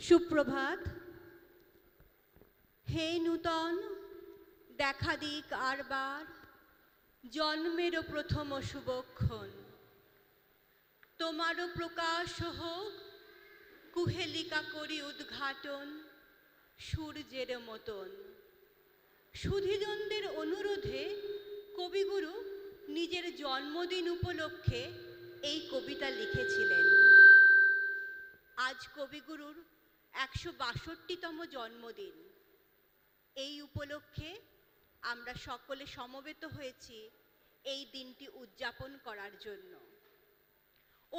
সুপ্রভাত। হে নূতন, দেখা দিক আরবার, জন্মেরও প্রথম শুভক্ষণ। তোমারও প্রকাশ হোক, কুহেলিকা করি উদ্ঘাটন সূর্যের মতন। সুধীজনদের অনুরোধে কবিগুরু নিজের জন্মদিন উপলক্ষে এই কবিতা লিখেছিলেন। আজ কবিগুরুর ১৬২তম জন্মদিন। এই উপলক্ষে আমরা সকলে সমবেত হয়েছি এই দিনটি উদযাপন করার জন্য।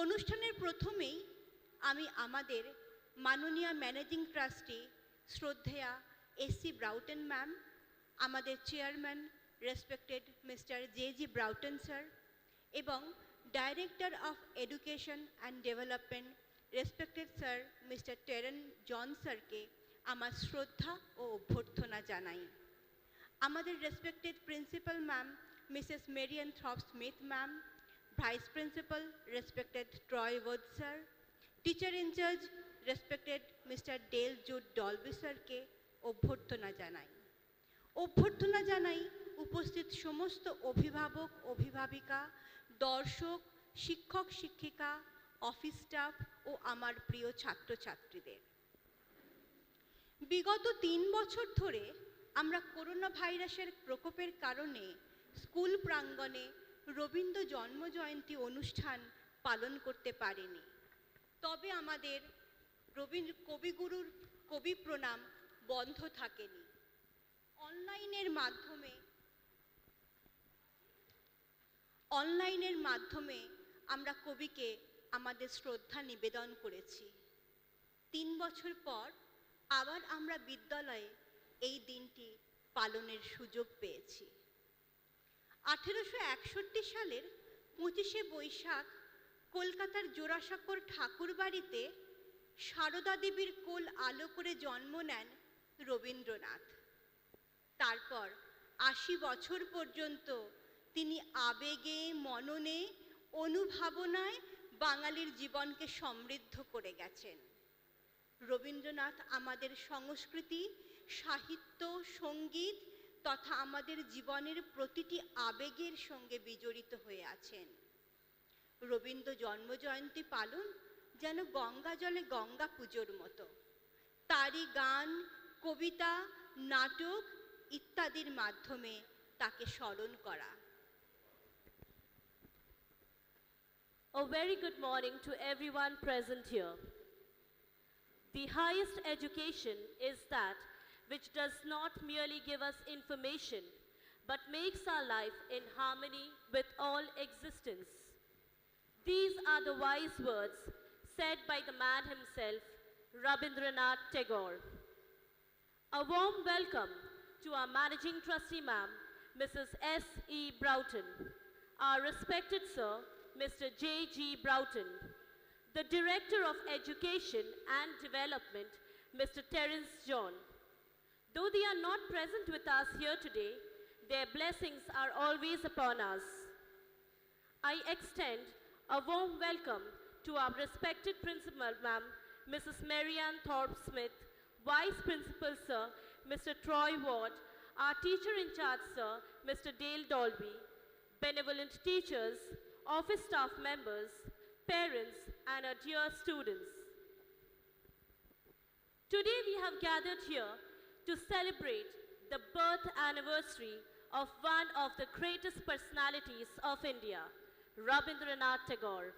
অনুষ্ঠানের প্রথমেই আমি আমাদের মাননীয় ম্যানেজিং ট্রাস্টি শ্রদ্ধেয়া এসি ব্রাউটেন ম্যাম, আমাদের chairman respected mister J Broughton sir এবং director of education and development respected sir mister Terren John স্যারকে আমার শ্রদ্ধা ও অভ্যর্থনা জানাই। আমাদের respected principal ma'am Mrs Marian Thorpe Smith ma'am, vice principal respected Troy Ward sir, teacher in charge respected mister Dale Jude Dolby স্যারকে অভ্যর্থনা জানাই। অভ্যর্থনা জানাই উপস্থিত সমস্ত অভিভাবক, অভিভাবিকা, দর্শক, শিক্ষক, শিক্ষিকা, অফিস স্টাফ ও আমার প্রিয় ছাত্রছাত্রীদের। বিগত ৩ বছর ধরে আমরা করোনা ভাইরাসের প্রকোপের কারণে স্কুল প্রাঙ্গণে রবীন্দ্র জন্মজয়ন্তী অনুষ্ঠান পালন করতে পারিনি। তবে আমাদের কবিগুরুর কবি প্রণাম বন্ধ থাকেনি। অনলাইনের মাধ্যমে আমরা কবিকে আমাদের শ্রদ্ধা নিবেদন করেছি। ৩ বছর পর আবার আমরা বিদ্যালয়ে এই দিনটি পালনের সুযোগ পেয়েছি। 1861 সালের 25শে বৈশাখ কলকাতার জোড়াসাঁকোর ঠাকুরবাড়িতে সারদা দেবীর কোল আলো করে জন্ম নেন রবীন্দ্রনাথ। তারপর 80 বছর পর্যন্ত তিনি আবেগে, মননে, অনুভাবনায় বাঙালির জীবনকে সমৃদ্ধ করে গেছেন। রবীন্দ্রনাথ আমাদের সংস্কৃতি, সাহিত্য, সঙ্গীত তথা আমাদের জীবনের প্রতিটি আবেগের সঙ্গে বিজড়িত হয়ে আছেন। রবীন্দ্র জন্মজয়ন্তী পালন যেন গঙ্গা জলে গঙ্গা পুজোর মতো। তারই গান, কবিতা, নাটক ইত্যাদির মাধ্যমে তাকে স্মরণ করা। A very good morning to everyone present here. The highest education is that which does not merely give us information, but makes our life in harmony with all existence. These are the wise words said by the man himself, Rabindra Tagore. A warm welcome to our Managing Trustee Ma'am, Mrs. S.E. Broughton, our respected Sir, Mr. J.G. Broughton, the Director of Education and Development, Mr. Terence John. Though they are not present with us here today, their blessings are always upon us. I extend a warm welcome to our respected Principal Ma'am, Mrs. Marianne Thorpe Smith, Vice Principal Sir, Mr. Troy Ward, our Teacher in Charge Sir, Mr. Dale Dolby, benevolent teachers, office staff members, parents, and our dear students. Today we have gathered here to celebrate the birth anniversary of one of the greatest personalities of India, Rabindranath Tagore.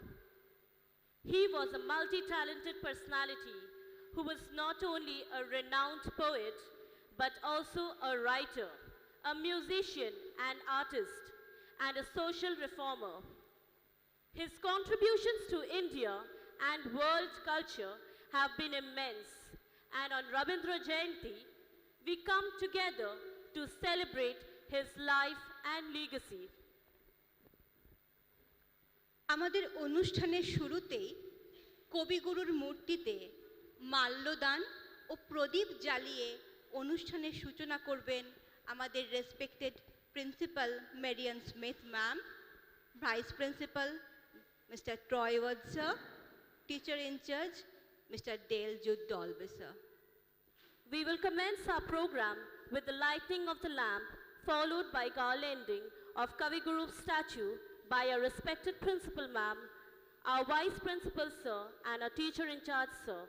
He was a multi-talented personality who was not only a renowned poet, but also a writer, a musician, an artist, and a social reformer. His contributions to India and world culture have been immense, and on Rabindra Jayanti, we come together to celebrate his life and legacy. আমাদের অনুষ্ঠানের শুরুতেই কবিগুরুর মূর্তিতে মাল্যদান ও প্রদীপ জ্বালিয়ে অনুষ্ঠানের সূচনা করবেন আমাদের respected principal Marian Smith ma'am, vice principal Mr. Troy Ward sir, teacher in charge Mr. Dale Jude Dolby, sir. We will commence our program with the lighting of the lamp, followed by garlanding of Kavi Guru's statue by our respected principal ma'am, our vice principal sir, and our teacher in charge sir.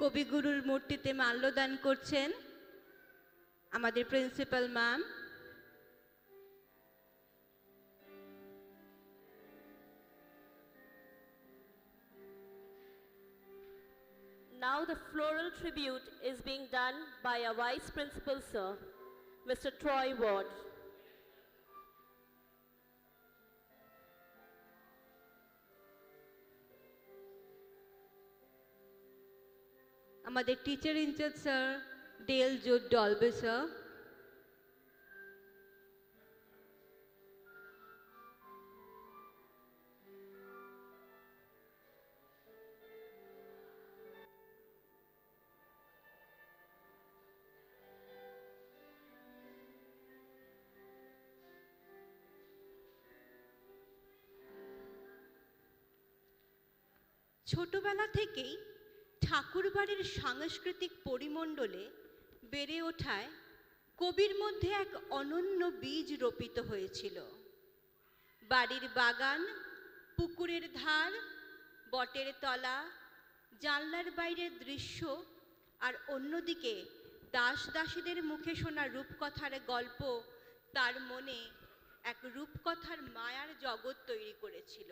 কবিগুরুর মূর্তিতে মাল্যদান করছেন আমাদের principal ma'am. Now the floral tribute is being done by our vice principal sir, Mr. Troy Ward. আমাদের teacher in charge sir ডেল জুড ডলবে sir. ছোটবেলা থেকেই ঠাকুরবাড়ির সাংস্কৃতিক পরিমণ্ডলে বেড়ে ওঠায় কবির মধ্যে এক অনন্য বীজ রোপিত হয়েছিল। বাড়ির বাগান, পুকুরের ধার, বটের তলা, জানলার বাইরের দৃশ্য, আর অন্যদিকে দাস দাসীদের মুখে শোনা রূপকথার গল্প তার মনে এক রূপকথার মায়ার জগৎ তৈরি করেছিল।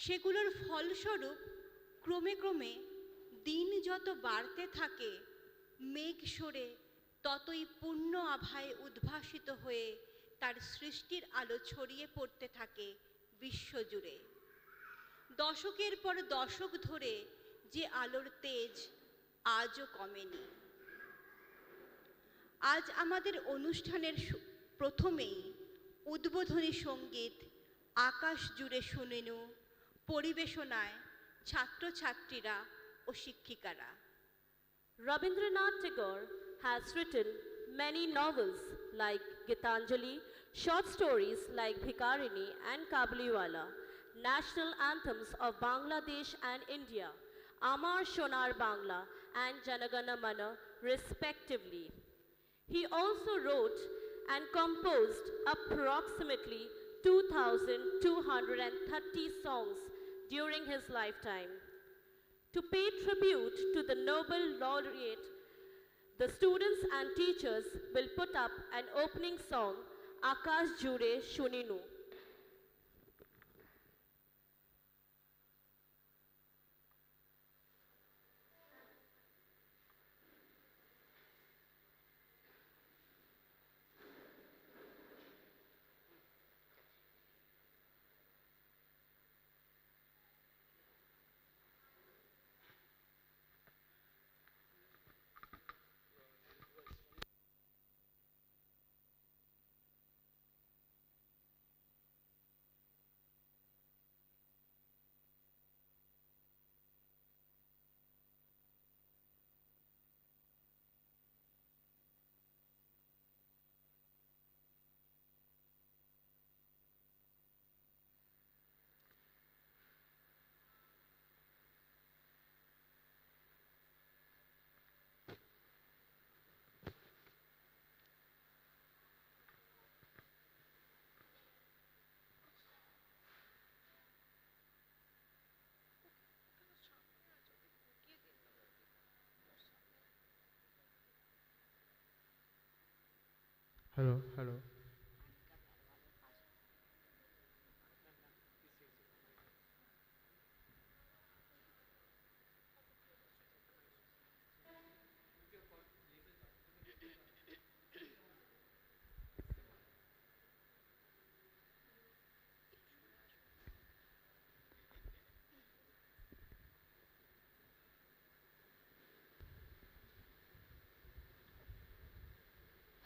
সেগুলোর ফলস্বরূপ ক্রমে ক্রমে দিন যত বাড়তে থাকে, মেঘ সরে ততই পূর্ণ আভায় উদ্ভাসিত হয়ে তার সৃষ্টির আলো ছড়িয়ে পড়তে থাকে বিশ্বজুড়ে। দশকের পর দশক ধরে যে আলোর তেজ আজও কমেনি। আজ আমাদের অনুষ্ঠানের প্রথমেই উদ্বোধনী সঙ্গীত আকাশ জুড়ে শুনিনু পরিবেশনায় ছাত্রছাত্রীরা ও শিক্ষিকারা। Rabindra Tagore has written many novels like Gitanjali, short stories like Bhikarini and Kabuliwala, national anthems of Bangladesh and India, Amar Shonar Bangla and Janagana Mana respectively. He also wrote and composed approximately 2,230 songs during his lifetime. To pay tribute to the Nobel laureate, the students and teachers will put up an opening song, Akash Jure Shuninu. Hello, hello.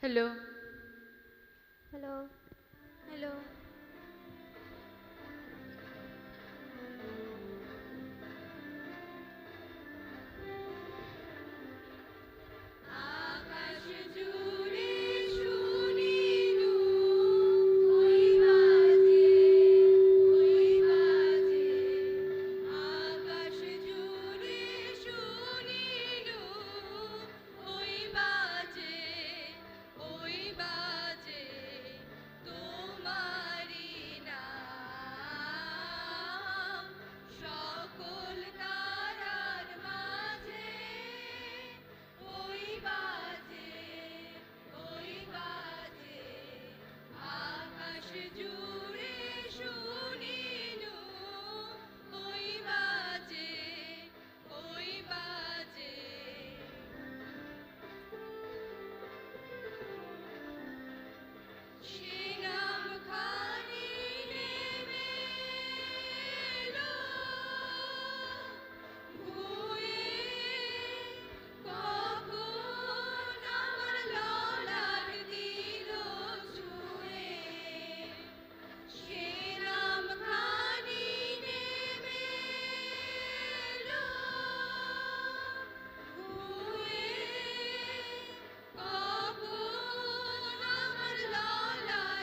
Hello. Hello. Hello. আকাশ জুড়ে শুনিলু ওই বাজে আকাশ জুড়ে শুনিলু ওই বাজে তোমারি নাম সকল তারার মাঝে ওই বাজে আকাশ জুড়ে শুনিলু ওই বাজে সে নাম খানি নেমে এলো ভুয়ে কখন আমার ললাট দিল ছুঁয়ে সে নাম খানি নেমে এলো ভুয়ে কখন আমার ললাট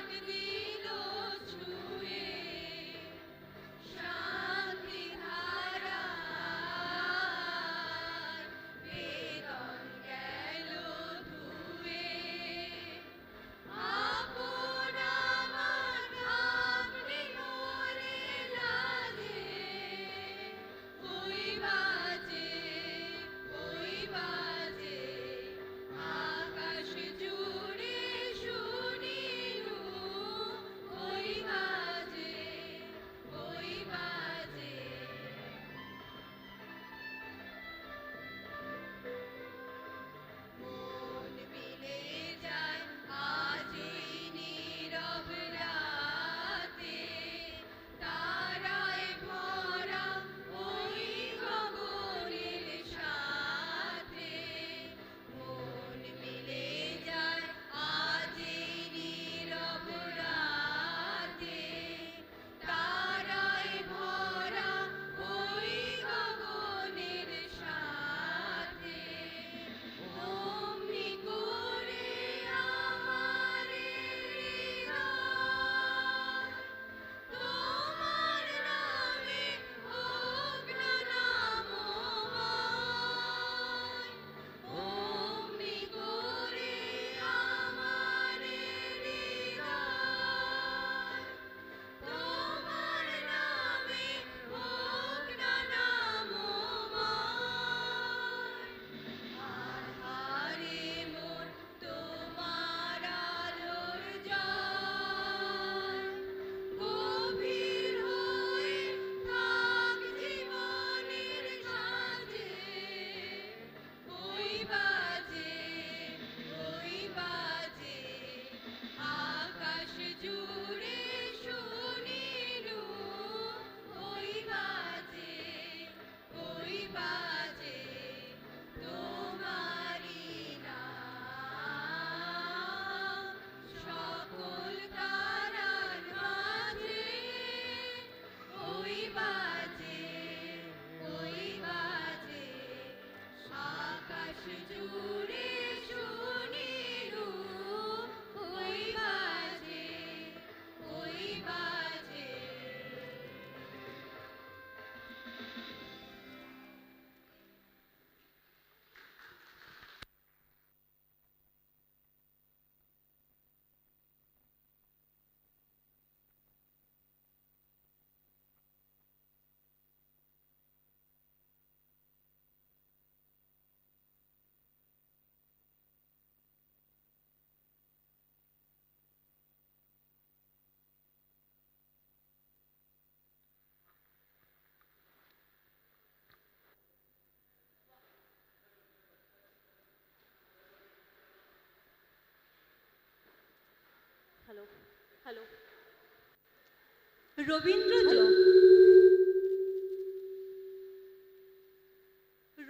Hello.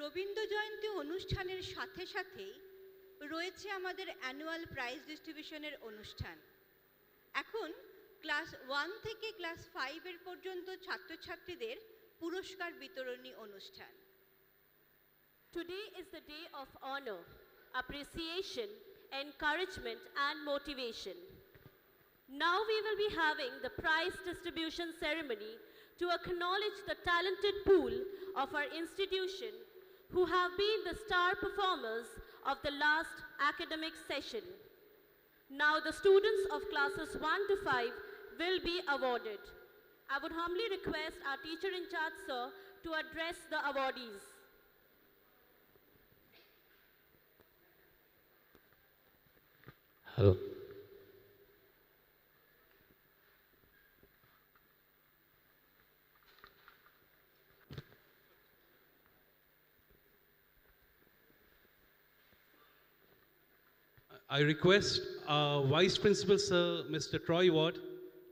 রবীন্দ্র জয়ন্তী অনুষ্ঠানের সাথে সাথেই রয়েছে আমাদের অ্যানুয়াল প্রাইজ ডিস্ট্রিবিউশনের অনুষ্ঠান। এখন ক্লাস 1 থেকে ক্লাস 5 এর পর্যন্ত ছাত্রছাত্রীদের পুরস্কার বিতরণী অনুষ্ঠান। Today is the day of honor, appreciation, encouragement and motivation. Now we will be having the prize distribution ceremony to acknowledge the talented pool of our institution who have been the star performers of the last academic session. Now the students of classes 1 to 5 will be awarded. I would humbly request our teacher in charge, sir, to address the awardees. Hello. I request our Vice Principal, Sir, Mr. Troy Ward,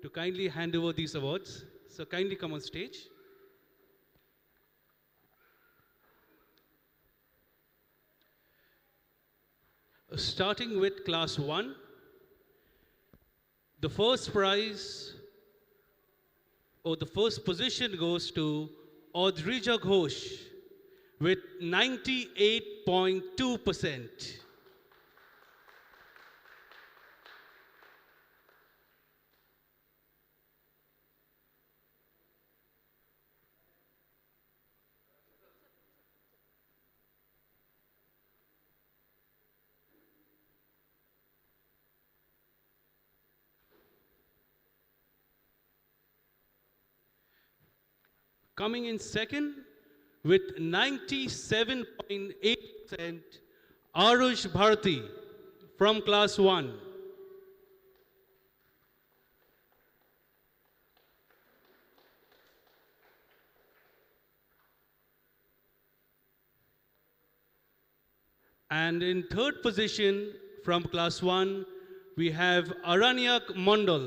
to kindly hand over these awards. So kindly come on stage. Starting with Class 1, the first prize, or the first position goes to Audrija Ghosh with 98.2%. Coming in second with 97.8%, Arush Bharati from Class 1. And in third position from Class 1, we have Aranyak Mondal.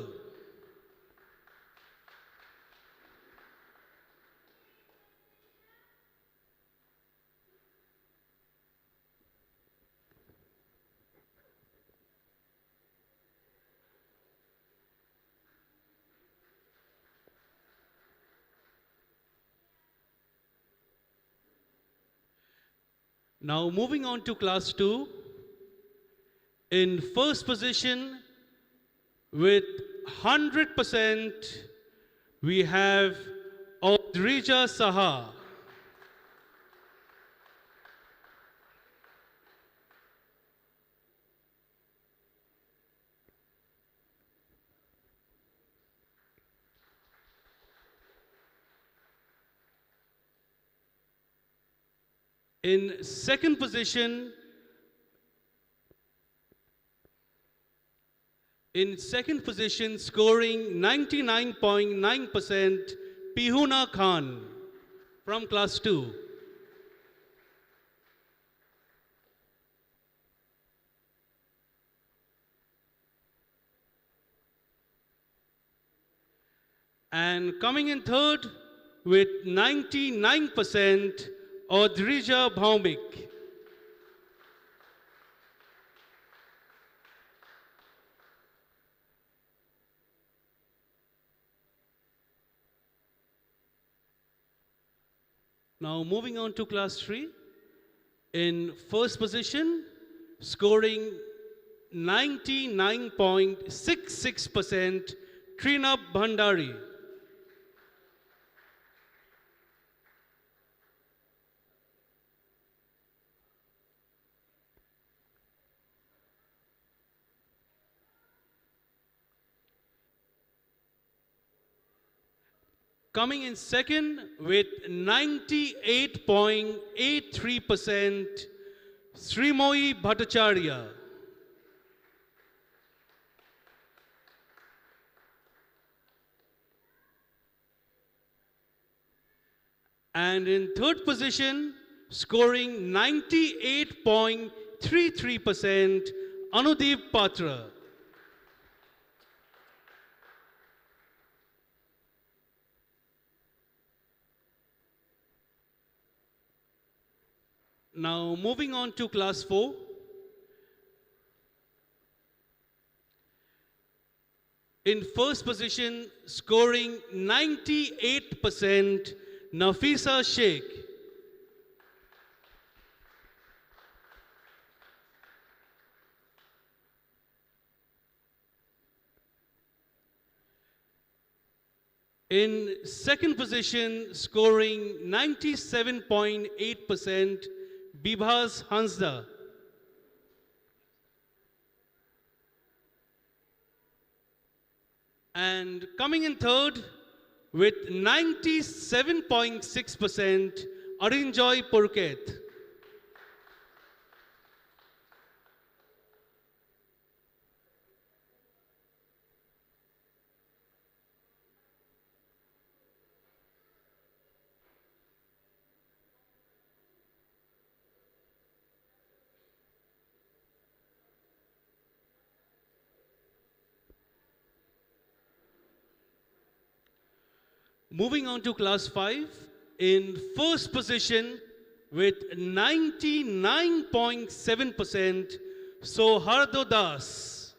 Now moving on to Class 2, in first position with 100%, we have Audrija Saha. In second position, scoring 99.9%, Pihuna Khan from Class 2. And coming in third with 99%, Audrija Bhaumik. Now moving on to Class 3. In first position, scoring 99.66%, Trinab Bhandari. Coming in second with 98.83%, Srimoyi Bhattacharya. And in third position, scoring 98.33%, Anudeep Patra. Now moving on to class 4. In first position, scoring 98%, Nafisa Sheikh. In second position, scoring 97.8%, Bibhas Hansda. And coming in third with 97.6%, Arinjoy Purket. Moving on to class 5, in first position with 99.7%, Sohardo Das.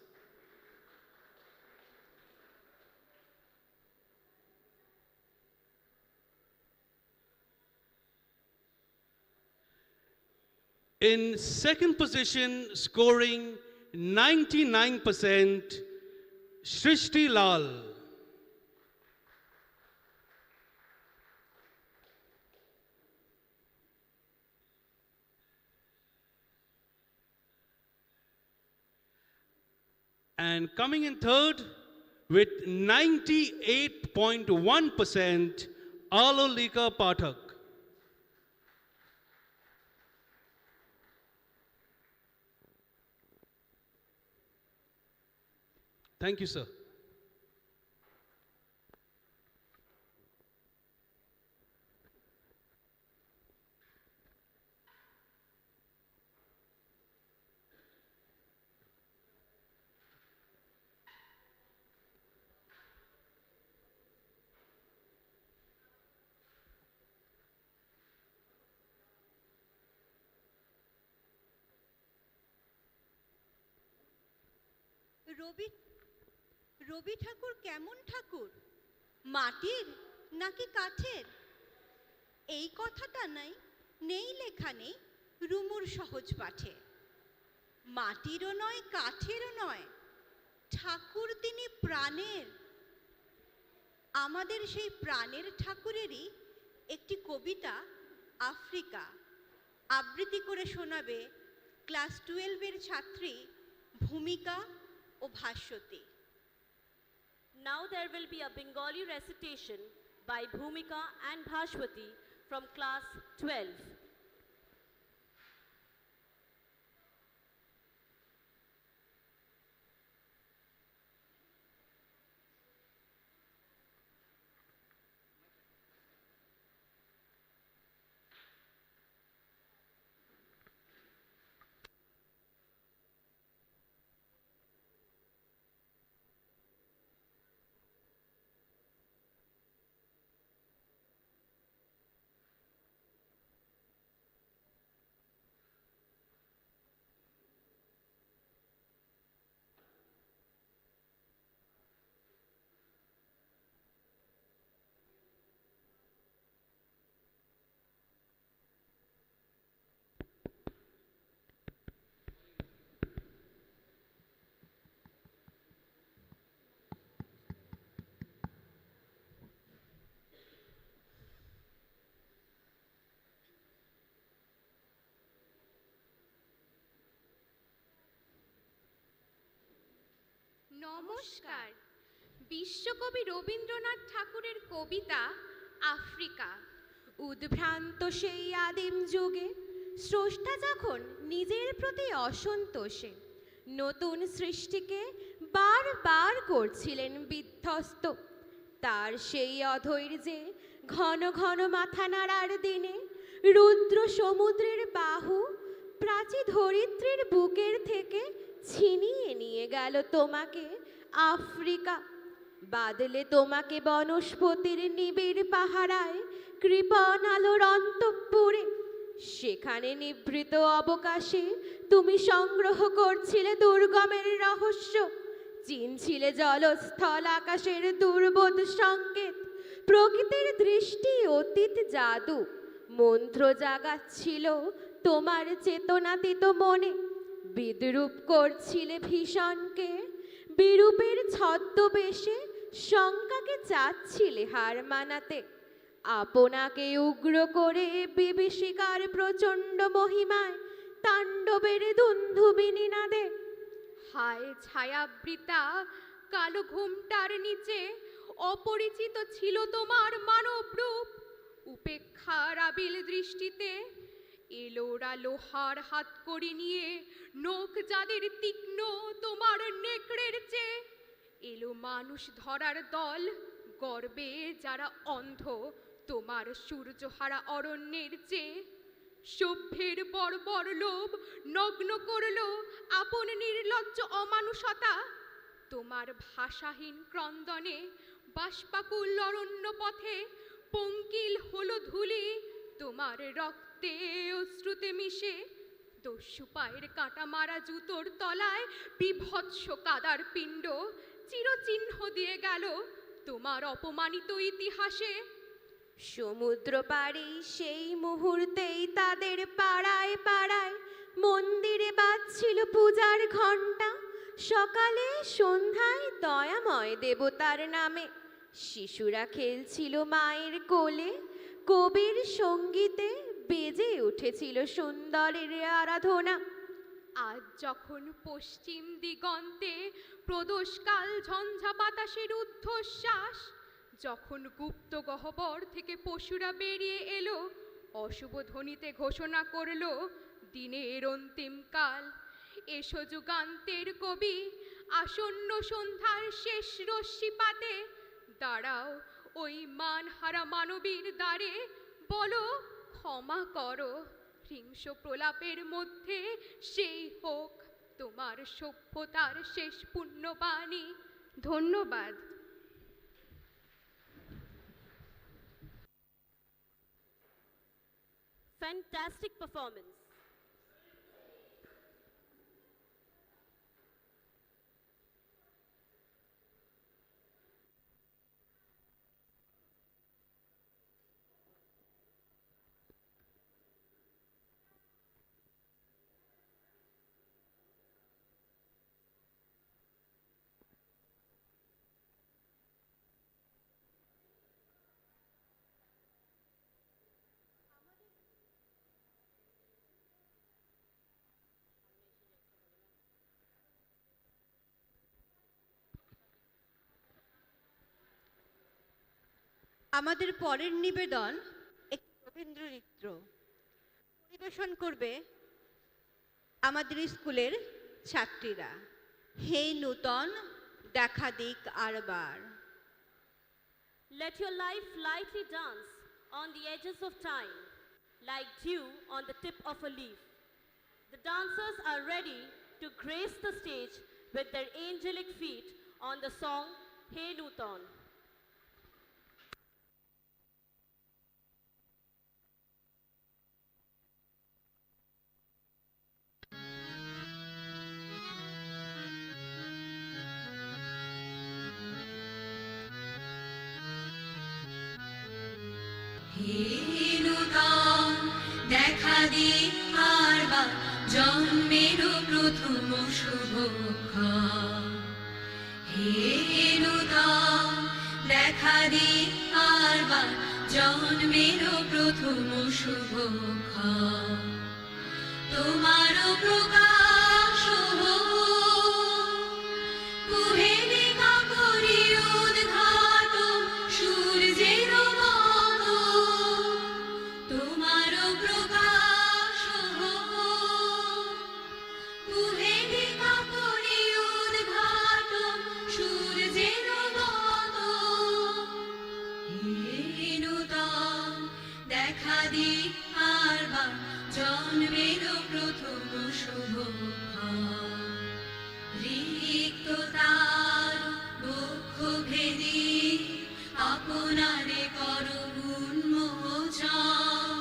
In second position, scoring 99%, Shrishti Lal. And coming in third with 98.1%, Alolika Pathak. Thank you, sir. Rabi Thakur কেমন ঠাকুর? মাটির নাকি কাঠের? এই কথাটা নেই লেখা নেই রুমুর সহজ পাঠে। মাটিরও নয় কাঠেরও নয়, ঠাকুর তিনি প্রাণের। আমাদের সেই প্রাণের ঠাকুরেরই একটি কবিতা আফ্রিকা আবৃত্তি করে শোনাবে ক্লাস 12 এর ছাত্রী ভূমিকা ও Bhaswati. Now there will be a Bengali recitation by Bhumika and Bhashwati from class 12. নমস্কার। বিশ্বকবি রবীন্দ্রনাথ ঠাকুরের কবিতা আফ্রিকা। উদ্ভ্রান্ত সেই আদিম যুগে স্রষ্টা যখন নিজের প্রতি অসন্তোষে নতুন সৃষ্টিকে বারবার করছিলেন বিধ্বস্ত, তার সেই অধৈর্যে ঘন ঘন মাথা নাড়ার দিনে রুদ্র সমুদ্রের বাহু প্রাচী ধরিত্রীর বুকের থেকে ছিনিয়ে নিয়ে গেল তোমাকে আফ্রিকা। বাদলে তোমাকে বনস্পতির নিবিড় পাহারায় কৃপণ আলোর অন্তঃপুরে সেখানে নিভৃত অবকাশে তুমি সংগ্রহ করছিলে দুর্গমের রহস্য, চিনছিলে জলস্থল আকাশের দুর্বোধ সংকেত, প্রকৃতির দৃষ্টি অতীত জাদু মন্ত্র জাগাচ্ছিল তোমার চেতনাতীত মনে, বিদ্রূপ করছিলে ভীষণকে, বিরূপের ছদ্মবেশে শঙ্কাকে চাচ্ছিলে হার মানাতে, আপনাকে উগ্র করে বিভীষিকার প্রচণ্ড মহিমায় তাণ্ডবের দুন্ধুবিনী নাদে। হায় ছায়াবৃতা কালো ঘুমটার নিচে অপরিচিত ছিল তোমার মানব রূপ, উপেক্ষার আবিল দৃষ্টিতে এলোরা লোহার হাতকড়ি নিয়ে, নখ যাদের তীক্ষ্ণ তোমার নেকড়ের চেয়ে, এলো মানুষ ধরার দল গর্বে যারা অন্ধ তোমার সূর্যহারা অরণ্যের চেয়ে, সভ্যের বর্বর লোভ নগ্ন করলো আপন নির্লজ্জ অমানুষতা, তোমার ভাষাহীন ক্রন্দনে বাষ্পাকুল অরণ্য পথে পঙ্কিল হলো ধুলি তোমার রক্তে অশ্রুতে মিশে, দস্যু পায়ের কাঁটা মারা জুতোর তলায় বিভৎস কাদার পিণ্ড চিরচিহ্ন দিয়ে গেল তোমার অপমানিত ইতিহাসে। সমুদ্র পাড়ে সেই মুহূর্তেই তাদের পাড়ায় পাড়ায় মন্দিরে বাজছিল পূজার ঘণ্টা, সকালে সন্ধ্যায় দয়াময় দেবতার নামে শিশুরা খেলছিল মায়ের কোলে, কবির সঙ্গীতে বেজে উঠেছিল সুন্দরের আরাধনা। আজ যখন পশ্চিম দিগন্তে প্রদোষকাল ঝঞ্ঝা বাতাসের ঊর্ধ্বশ্বাস, যখন গুপ্ত গহ্বর থেকে পশুরা বেরিয়ে এলো, অশুভ ধ্বনিতে ঘোষণা করলো দিনের অন্তিম কাল, এসো যুগান্তের কবি আসন্ন সন্ধ্যার শেষ রশ্মিপাতে, দাঁড়াও ওই মানহারা মানবীর দ্বারে, বলো ক্ষমা করো, হিংস্র প্রলাপের মধ্যে সেই হোক তোমার সভ্যতার শেষ পুণ্যবাণী। ধন্যবাদ। Fantastic performance. আমাদের পরের নিবেদন একটি রবীন্দ্র নৃত্য পরিবেশন করবে আমাদের স্কুলের ছাত্রীরা। হে নূতন দেখা দিক আরবার। Let your life lightly dance on the edges of time, like dew on the tip of a leaf. The dancers are ready to grace the stage with their angelic feet on the song Hey Nutan. হে নূতন দেখা দি আরবার জন্মের প্রথম শুভক্ষণ, হে নূতন দেখা দি আরবার জন্মের প্রথম শুভক্ষণ, তোমার প্রকাশ পুহেনে কাকরি উদ্ঘাটন সূর্যের মতো, তোমার প্রকাশ পুহেনে কাকরি উদ্ঘাটন সূর্যের মতো, হে নূতন দেখা দি আরবার জন্মের প্রথম শুভক্ষণ, রিক্ততার বক্ষ ভেদি আপনারে করো উন্মোচন,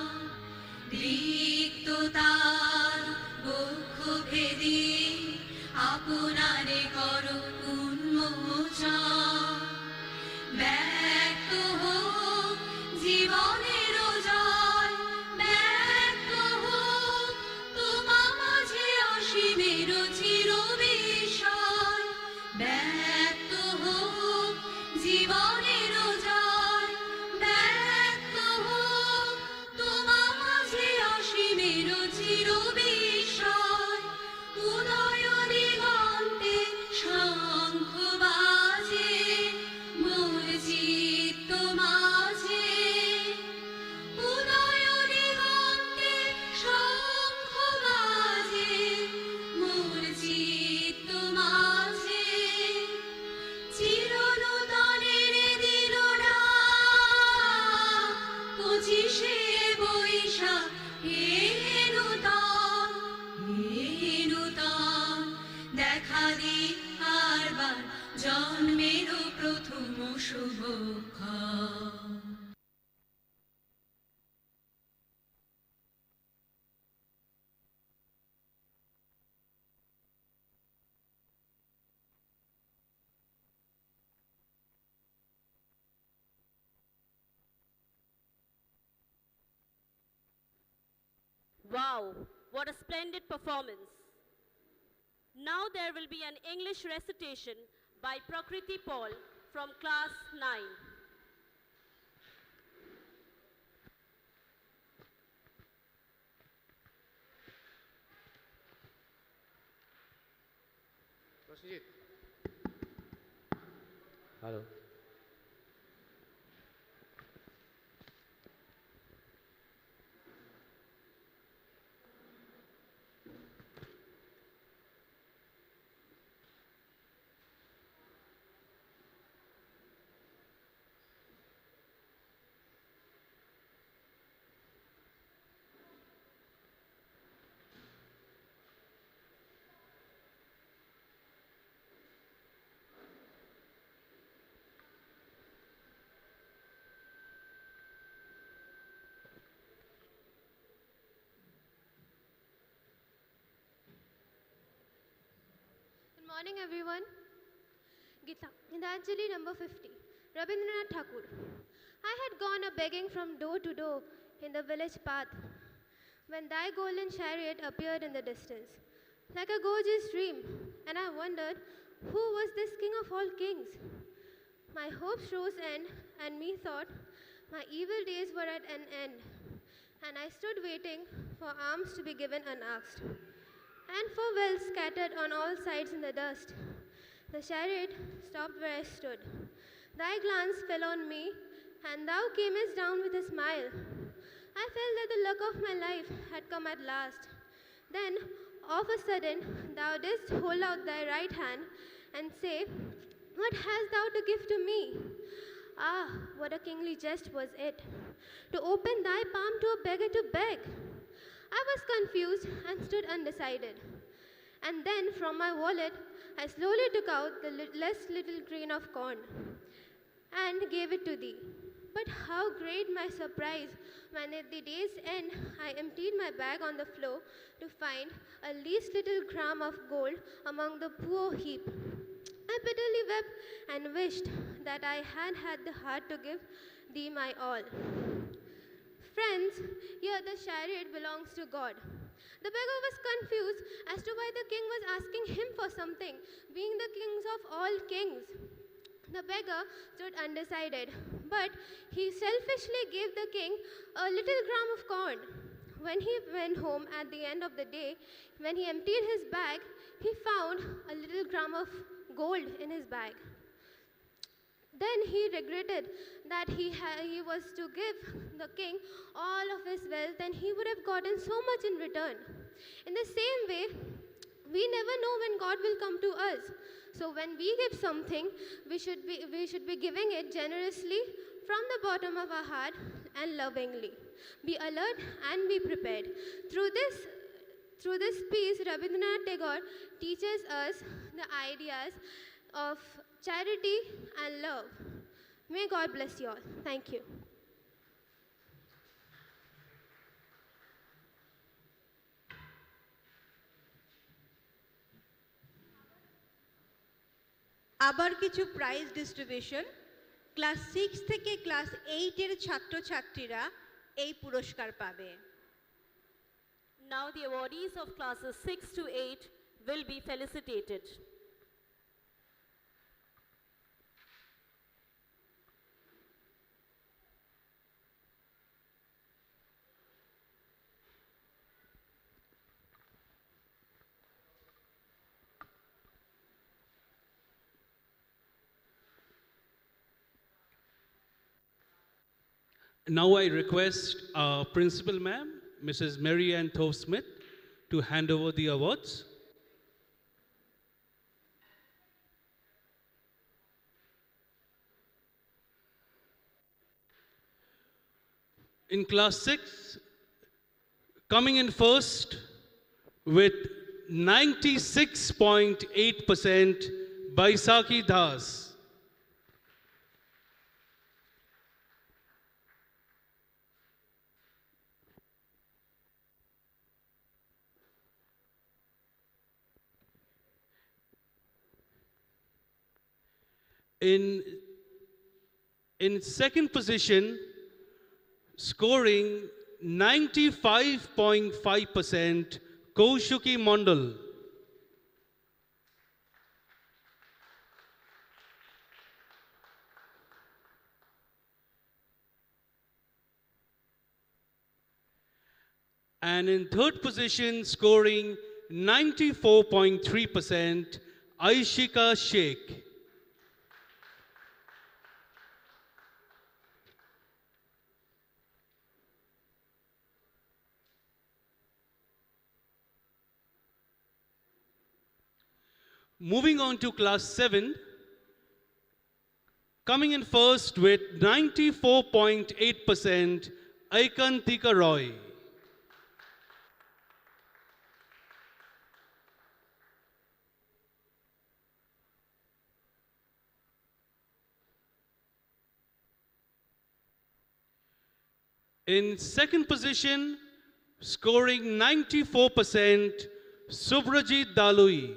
জন্মেরও প্রথম শুভক্ষণ। Wow, what a splendid performance. Now there will be an English recitation by Prakriti Paul from class 9. Proceed. Hello. Good morning, everyone. Gitanjali number 50. Rabindra Thakur. I had gone a begging from door to door in the village path when thy golden chariot appeared in the distance, like a gorgeous dream, and I wondered who was this king of all kings. My hopes rose and methought my evil days were at an end, and I stood waiting for alms to be given unasked, and for wealth scattered on all sides in the dust. The chariot stopped where I stood. Thy glance fell on me, and thou camest down with a smile. I felt that the luck of my life had come at last. Then, of a sudden, thou didst hold out thy right hand and say, "What hast thou to give to me?" Ah, what a kingly jest was it, to open thy palm to a beggar to beg. I was confused and stood undecided. And then from my wallet, I slowly took out the less little grain of corn and gave it to thee. But how great my surprise when at the day's end I emptied my bag on the floor to find a least little gram of gold among the poor heap. I bitterly wept and wished that I had had the heart to give thee my all. Friends, here the chariot belongs to God. The beggar was confused as to why the king was asking him for something, being the kings of all kings. The beggar stood undecided, but he selfishly gave the king a little gram of corn. When he went home at the end of the day, when he emptied his bag, he found a little gram of gold in his bag. Then he regretted that he was to give the king all of his wealth, and he would have gotten so much in return. In the same way, we never know when God will come to us. So when we give something, we should be giving it generously from the bottom of our heart and lovingly. Be alert and be prepared. Through this piece, Rabindra Tagore teaches us the ideas of charity and love. May God bless you all. Thank you. আবার কিছু prize distribution. Class 6 থেকে class 8 এর ছাত্রছাত্রীরা এই পুরস্কার পাবে। Now the awardees of classes 6 to 8 will be felicitated. Now I request our principal ma'am, Mrs. Mary Ann Smith, to hand over the awards. In class 6, coming in first with 96.8%, Baisakhi Das. In, in second position, scoring 95.5%, Kaushuki Mondal. And in third position, scoring 94.3%, Aishika Sheikh. Moving on to class 7, coming in first with 94.8%, Aikantika Roy. In second position, scoring 94%, Subrajit Dalui.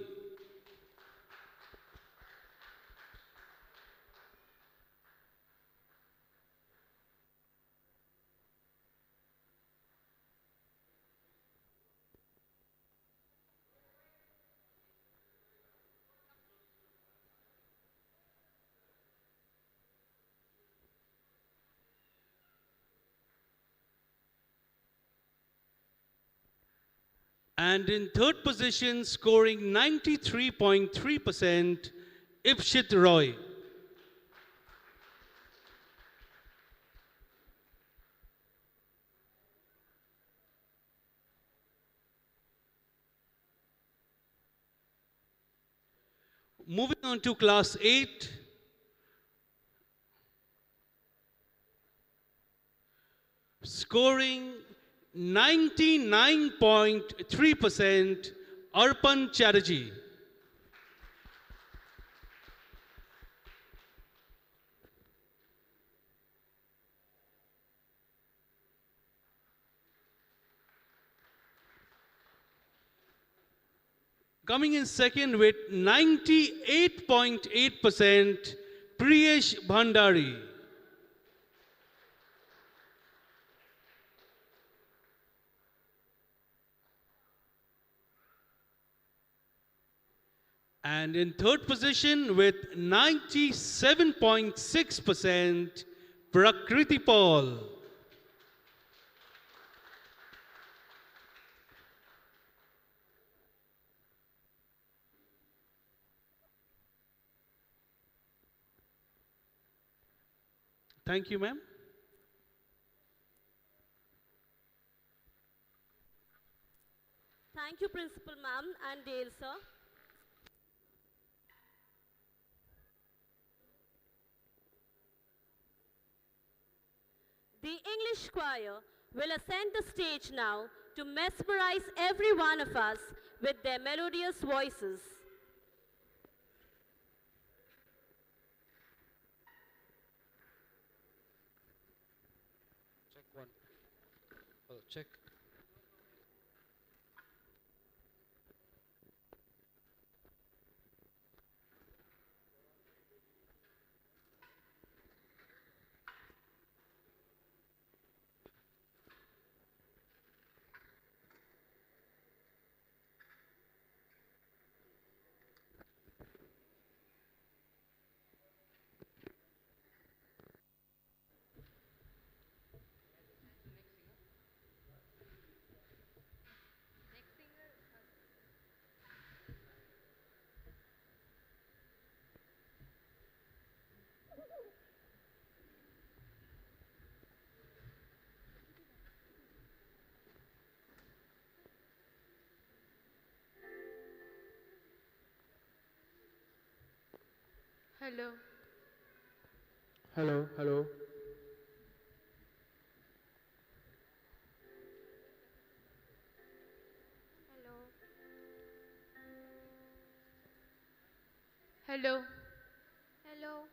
And in third position, scoring 93.3%, Ipshit Roy. Moving on to class 8, scoring 99.3%, Arpan Chatterjee. Coming in second with 98.8%, Priyesh Bhandari. And in third position with 97.6%, Prakriti Paul. Thank you, ma'am. Thank you, Principal Ma'am and Dale, sir. The English choir will ascend the stage now to mesmerize every one of us with their melodious voices. Check one. Oh, check. Hello. Hello, hello. Hello. Hello.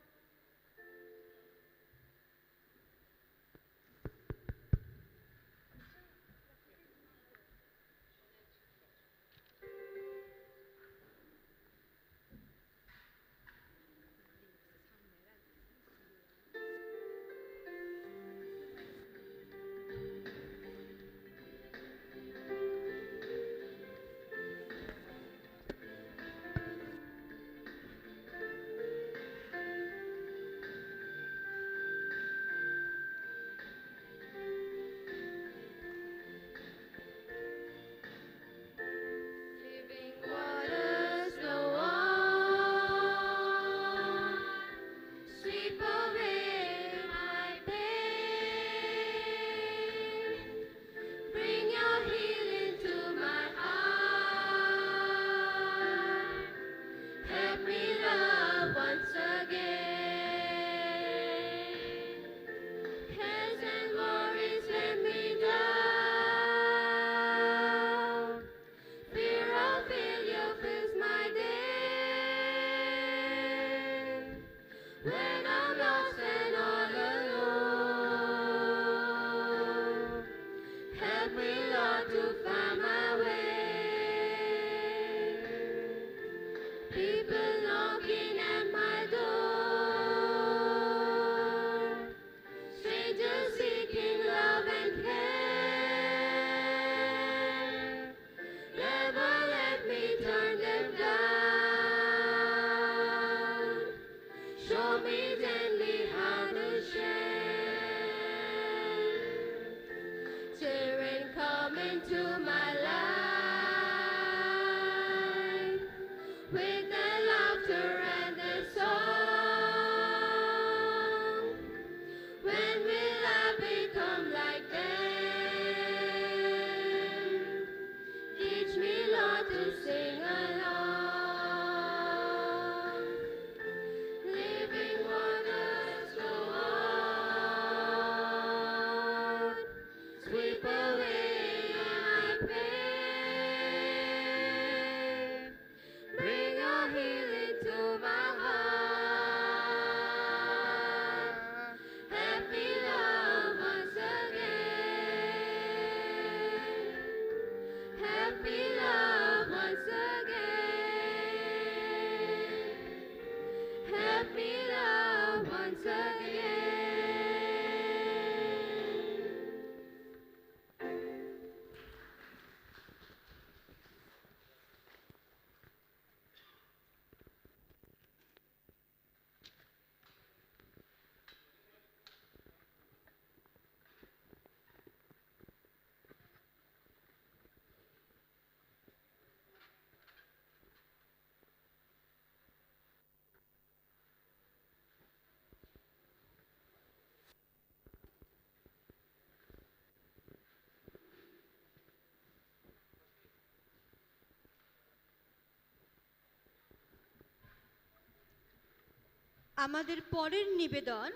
আমাদের পরের নিবেদন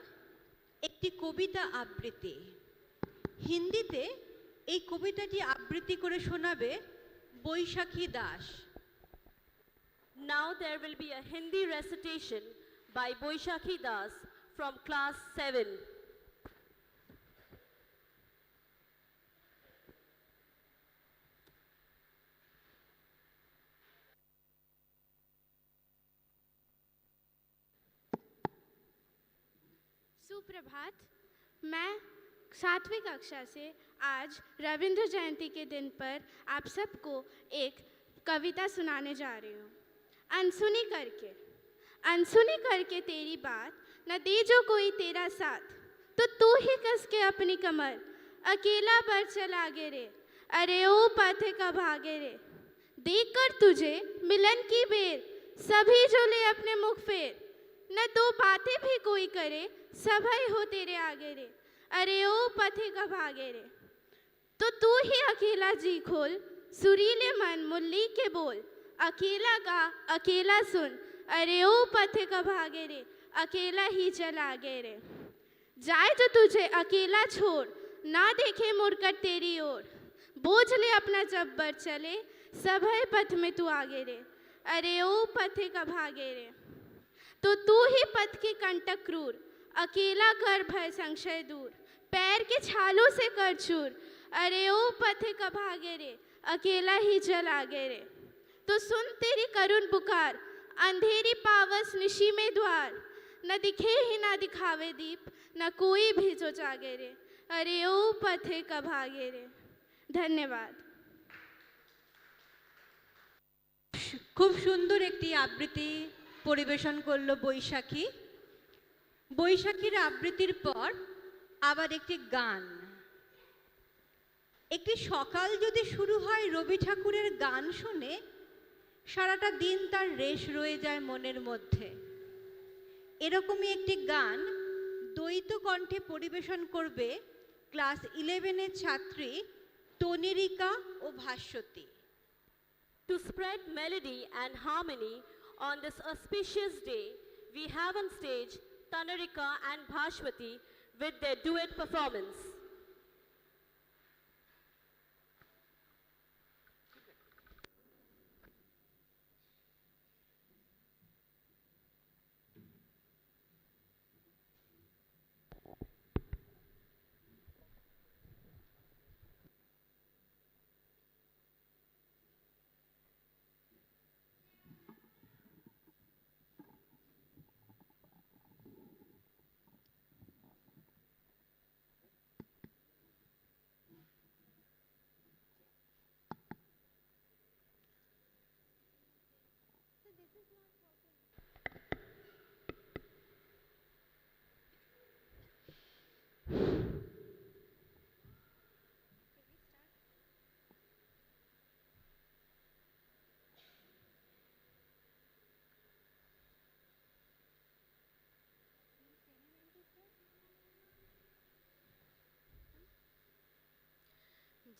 একটি কবিতা আবৃত্তি। হিন্দিতে এই কবিতাটি আবৃত্তি করে শোনাবে বৈশাখী Das. Now there will be a Hindi recitation by Boishakhi Das from class 7. सुप्रभात। मैं 7वीं कक्षा से आज रविंद्र जयंती के दिन पर आप सबको एक कविता सुनाने जा रही हूँ। अनसुनी करके तेरी बात न दे जो कोई तेरा साथ, तो तू ही कस के अपनी कमर अकेला बढ़ चल आगे रे, अरे ओ पाथे का भागे रे। देख कर तुझे मिलन की बेर, सभी जो ले अपने मुख फेर, न दो बातें भी कोई करे, सभी हो तेरे आगे रे, अरे ओ पथे का भागे रे। तो तू ही अकेला जी खोल, सुरीले मन मुरली के बोल, अकेला गा अकेला सुन, अरे ओ पथे का भागे रे, अकेला ही चल आगे रे। जाए जो तुझे अकेला छोड़, ना देखे मुड़कर तेरी ओर, बोझ ले अपना जब्बर चले, सभी पथ में तू आगे रे, अरे ओ पथे का भागे रे। तो तू ही पथ के कंटक क्रूर, अकेला कर भय संशय दूर, पैर के छालों से कर चूर, अरे ओ पथे का भागे रे, अकेला ही चल आगे रे। तो सुन तेरी करुण पुकार, अंधेरी पावस निशी में द्वार, न दिखे ही ना दिखावे दीप, न कोई भी जो जागे रे, अरे ओ पथे का भागे रे। धन्यवाद। খুব সুন্দর একটি আবৃত্তি পরিবেশন করলো বৈশাখী। বৈশাখীর আবৃত্তির পর আবার একটি গান। একটি সকাল যদি শুরু হয় রবি ঠাকুরের গান শুনে, সারাটা দিন তার রেশ রয়ে যায় মনের মধ্যে। এরকমই একটি গান দ্বৈত কণ্ঠে পরিবেশন করবে ক্লাস 11-এর ছাত্রী তনিরিকা ও Bhaswati. To spread melody and harmony on this auspicious day, we have on stage Tanarika and Bhashwati with their duet performance.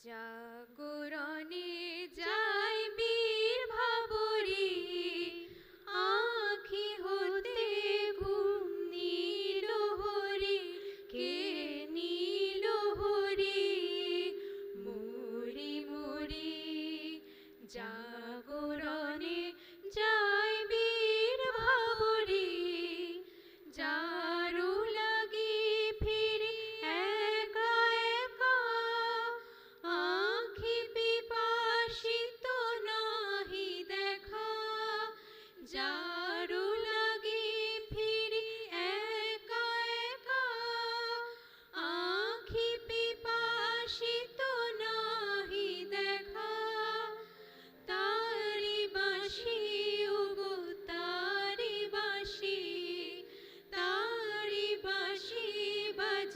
জাগরণে যাই বীর ভাবরে, আঁখি হতে ঘুম নীল হরে, কে নীল হরে মোরে মোরে। জাগরণে যাই বীর ভাবরে, যারু লাগি ফিরে একা একা, আঁখি পিপাসিত নাহি দেখা। যারু লাগি ফিরি একা একা, আঁখি পিপাসিত নাহি দেখা। তারি বাঁশি ওগো তারি বাঁশি, তারি বাঁশি বাজে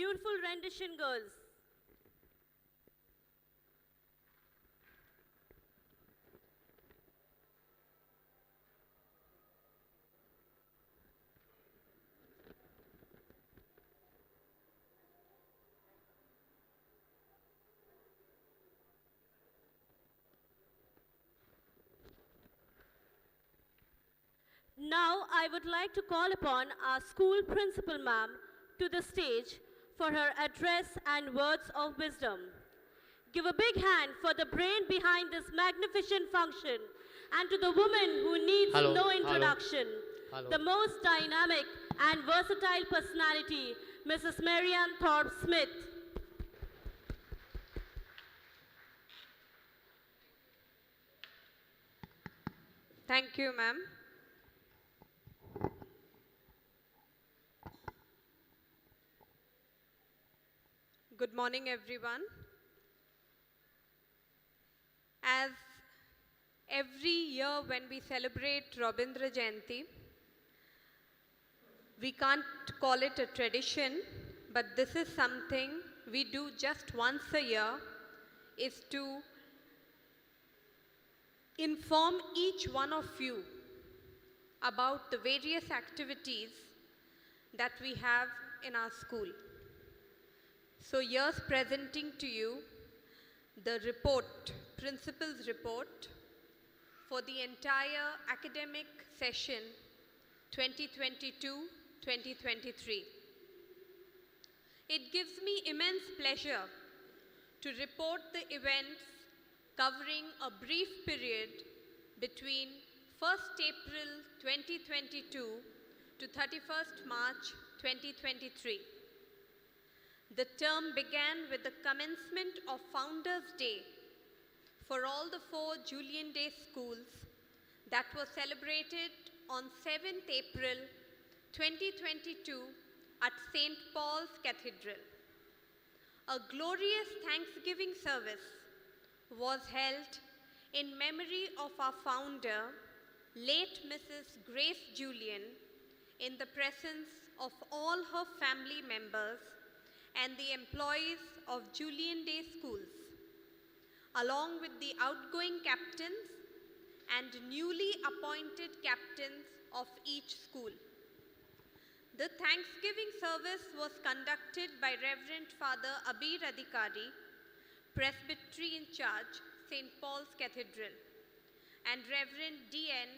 Beautiful rendition, girls. Now I would like to call upon our school principal ma'am to the stage for her address and words of wisdom. Give a big hand for the brain behind this magnificent function and to the woman who needs no introduction, the most dynamic and versatile personality, Mrs. Marianne Thorpe Smith. Thank you, ma'am. Good morning, everyone. As every year when we celebrate Rabindra Jayanti, we can't call it a tradition, but this is something we do just once a year, is to inform each one of you about the various activities that we have in our school. So here's presenting to you the report, principal's report for the entire academic session 2022-2023. It gives me immense pleasure to report the events covering a brief period between 1st April 2022 to 31st March 2023. The term began with the commencement of Founders' Day for all the 4 Julien Day schools that was celebrated on 7th April 2022 at St. Paul's Cathedral. A glorious Thanksgiving service was held in memory of our founder, late Mrs. Grace Julien, in the presence of all her family members and the employees of Julien Day schools, along with the outgoing captains and newly appointed captains of each school. The Thanksgiving service was conducted by Reverend Father Abir Adhikari, Presbytery in charge, St. Paul's Cathedral, and Reverend D.N.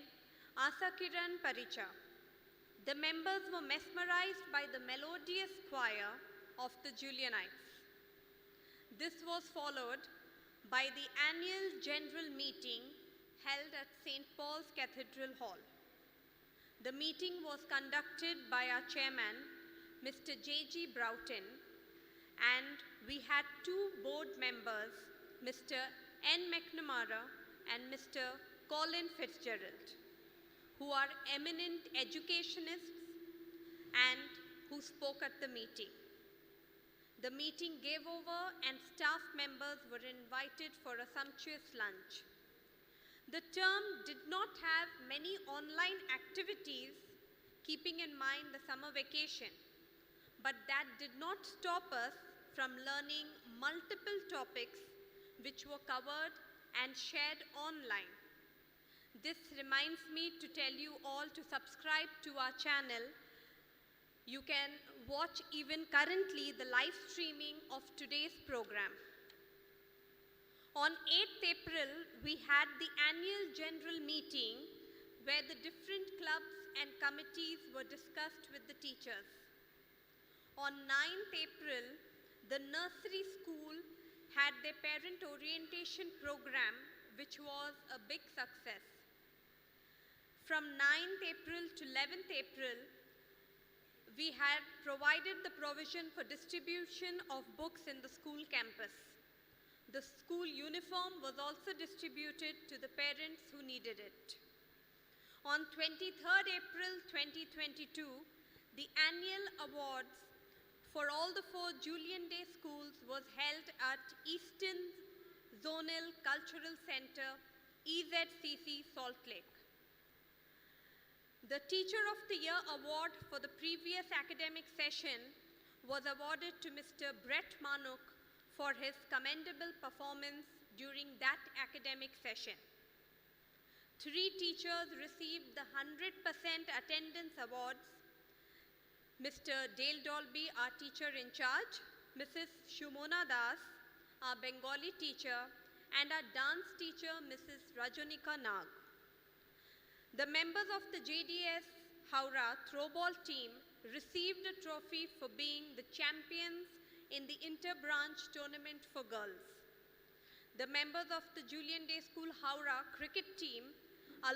Asakiran Paricha. The members were mesmerized by the melodious choir of the Julianites. This was followed by the annual general meeting held at St. Paul's Cathedral Hall. The meeting was conducted by our chairman, Mr. J.G. Broughton, and we had 2 board members, Mr. N. McNamara and Mr. Colin Fitzgerald, who are eminent educationists and who spoke at the meeting. The meeting gave over and staff members were invited for a sumptuous lunch. The term did not have many online activities, keeping in mind the summer vacation, but that did not stop us from learning multiple topics which were covered and shared online. This reminds me to tell you all to subscribe to our channel. You can watch even currently the live streaming of today's program. On 8th April, we had the annual general meeting where the different clubs and committees were discussed with the teachers. On 9th April, the nursery school had their parent orientation program, which was a big success. From 9th April to 11th April, we had provided the provision for distribution of books in the school campus. The school uniform was also distributed to the parents who needed it. On 23rd April 2022, the annual awards for all the 4 Julien Day schools was held at Eastern Zonal Cultural Center, EZCC, Salt Lake. The Teacher of the Year award for the previous academic session was awarded to Mr. Brett Manuk for his commendable performance during that academic session. 3 teachers received the 100% attendance awards. Mr. Dale Dolby, our teacher in charge, Mrs. Shumona Das, our Bengali teacher, and our dance teacher, Mrs. Rajonika Nag. The members of the JDS Howrah throwball team received a trophy for being the champions in the inter-branch tournament for girls. The members of the Julien Day School Howrah cricket team,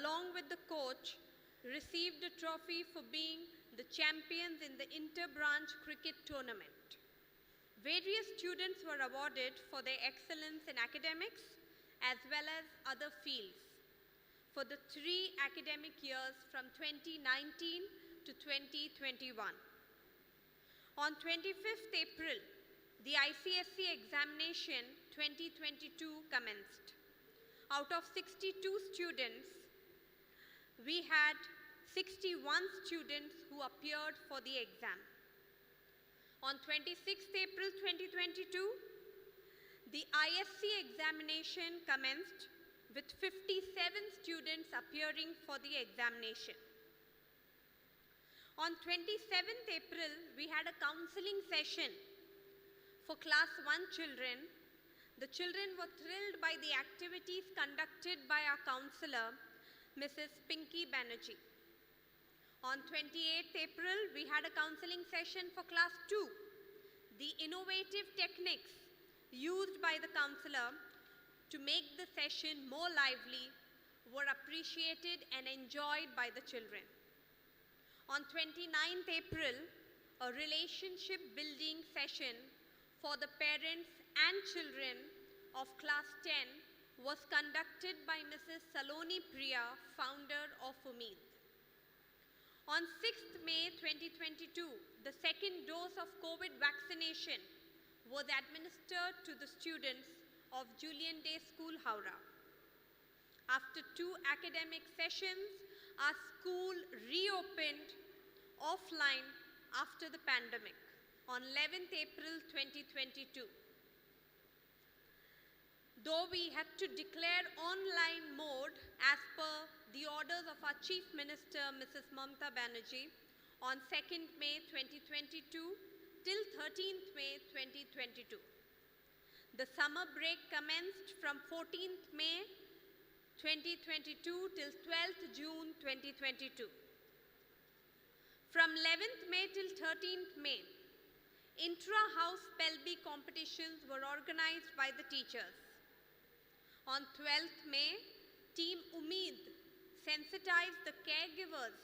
along with the coach, received a trophy for being the champions in the inter-branch cricket tournament. Various students were awarded for their excellence in academics as well as other fields for the 3 academic years from 2019 to 2021. On 25th April, the ICSE examination 2022 commenced. Out of 62 students, we had 61 students who appeared for the exam. On 26th April 2022, the ISC examination commenced with 57 students appearing for the examination. On 27th April, we had a counseling session for class 1 children. The children were thrilled by the activities conducted by our counselor, Mrs. Pinky Banerjee. On 28th April, we had a counseling session for class 2. The innovative techniques used by the counselor to make the session more lively were appreciated and enjoyed by the children. On 29th April, a relationship building session for the parents and children of class 10 was conducted by Mrs. Saloni Priya, founder of Umeed. On 6th May 2022, the second dose of COVID vaccination was administered to the students of Julien Day School, Howrah. After 2 academic sessions, our school reopened offline after the pandemic on 11th April 2022. Though we had to declare online mode as per the orders of our Chief Minister, Mrs. Mamata Banerjee, on 2nd May 2022 till 13th May 2022. The summer break commenced from 14th May 2022 till 12th June 2022. From 11th May till 13th May, intra-house spell bee competitions were organized by the teachers. On 12th May, Team Umeed sensitized the caregivers,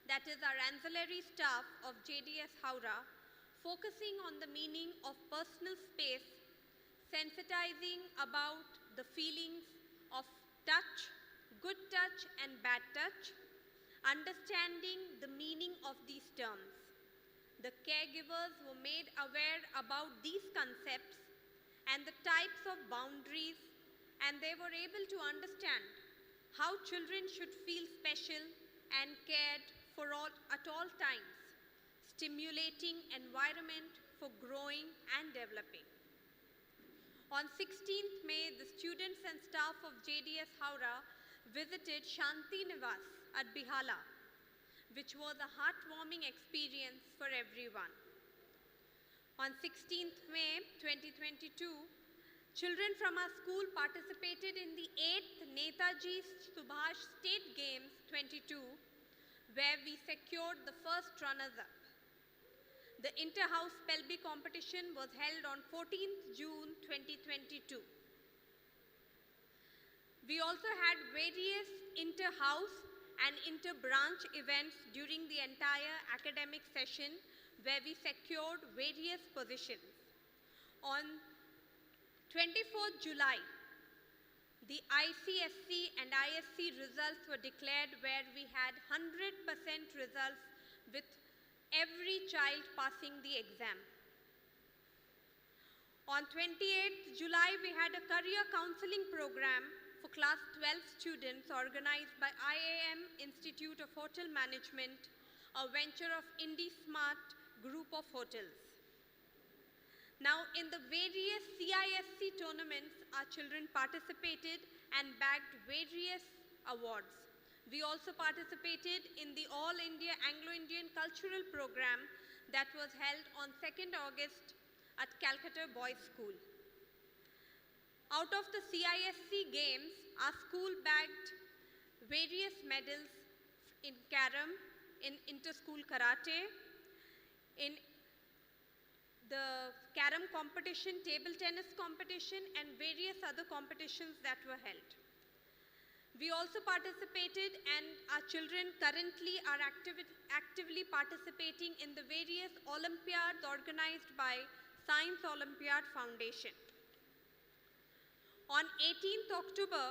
that is our ancillary staff of JDS Howrah, focusing on the meaning of personal space, sensitizing about the feelings of touch, good touch and bad touch, understanding the meaning of these terms. The caregivers were made aware about these concepts and the types of boundaries, and they were able to understand how children should feel special and cared for at all times, stimulating environment for growing and developing. On 16th May, the students and staff of JDS Howrah visited Shanti Nivas at Bihala, which was a heartwarming experience for everyone. On 16th May 2022, children from our school participated in the 8th Netaji Subhash State Games 22, where we secured the first runners-up. The inter-house spell bee competition was held on 14th June 2022. We also had various inter-house and inter-branch events during the entire academic session, where we secured various positions. On 24th July, the ICSC and ISC results were declared, where we had 100% results with every child passing the exam. On 28th July, we had a career counseling program for class 12 students organized by IAM Institute of Hotel Management, a venture of IndySmart Group of Hotels. Now, in the various CISC tournaments, our children participated and bagged various awards. We also participated in the All India Anglo-Indian Cultural Program that was held on 2nd August at Calcutta Boys School. Out of the CISC games, our school bagged various medals in carom, in inter-school karate, in the carom competition, table tennis competition, and various other competitions that were held. We also participated, and our children currently are actively participating in the various Olympiads organized by Science Olympiad Foundation. On 18th October,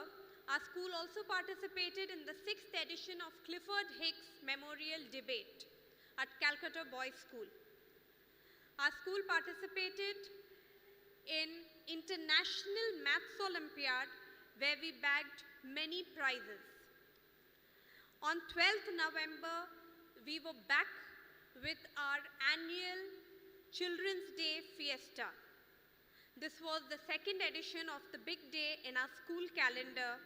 our school also participated in the 6th edition of Clifford Hicks Memorial Debate at Calcutta Boys School. Our school participated in International Maths Olympiad, where we bagged many prizes. On 12th November, we were back with our annual Children's Day Fiesta. This was the 2nd edition of the big day in our school calendar,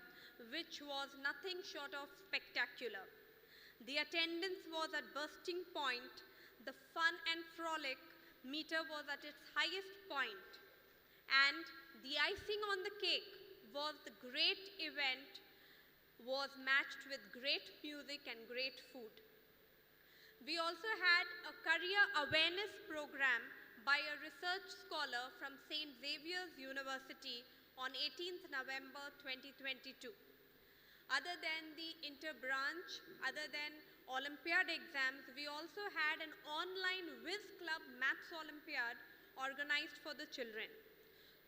which was nothing short of spectacular. The attendance was at bursting point, the fun and frolic meter was at its highest point, and the icing on the cake was the great event, was matched with great music and great food. We also had a career awareness program by a research scholar from St. Xavier's University on 18th November 2022. Other than the inter-branch, other than Olympiad exams, we also had an online Whiz Club Maths Olympiad organized for the children.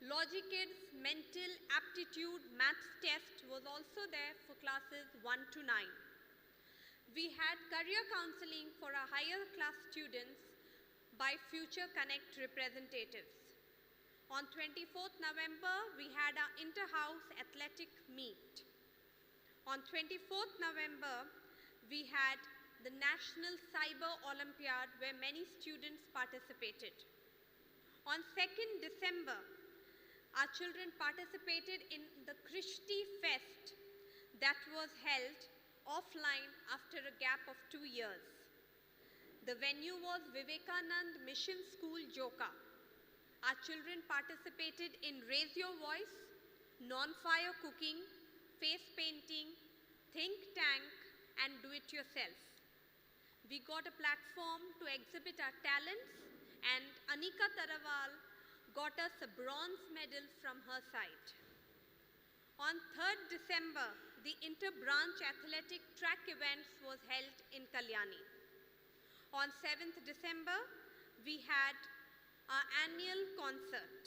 Logikids Mental Aptitude Maths Test was also there for classes 1 to 9. We had career counseling for our higher class students by Future Connect representatives. On 24th November, we had our inter-house athletic meet. On 24th November, we had the National Cyber Olympiad, where many students participated. On 2nd December, our children participated in the Krishti Fest that was held offline after a gap of 2 years. The venue was Vivekanand Mission School, Joka. Our children participated in Raise Your Voice, non-fire cooking, face painting, think tank, and do it yourself. We got a platform to exhibit our talents, and Anika Tarawal got us a bronze medal from her side. On 3rd December, the inter-branch athletic track events was held in Kalyani. On 7th December, we had our annual concert.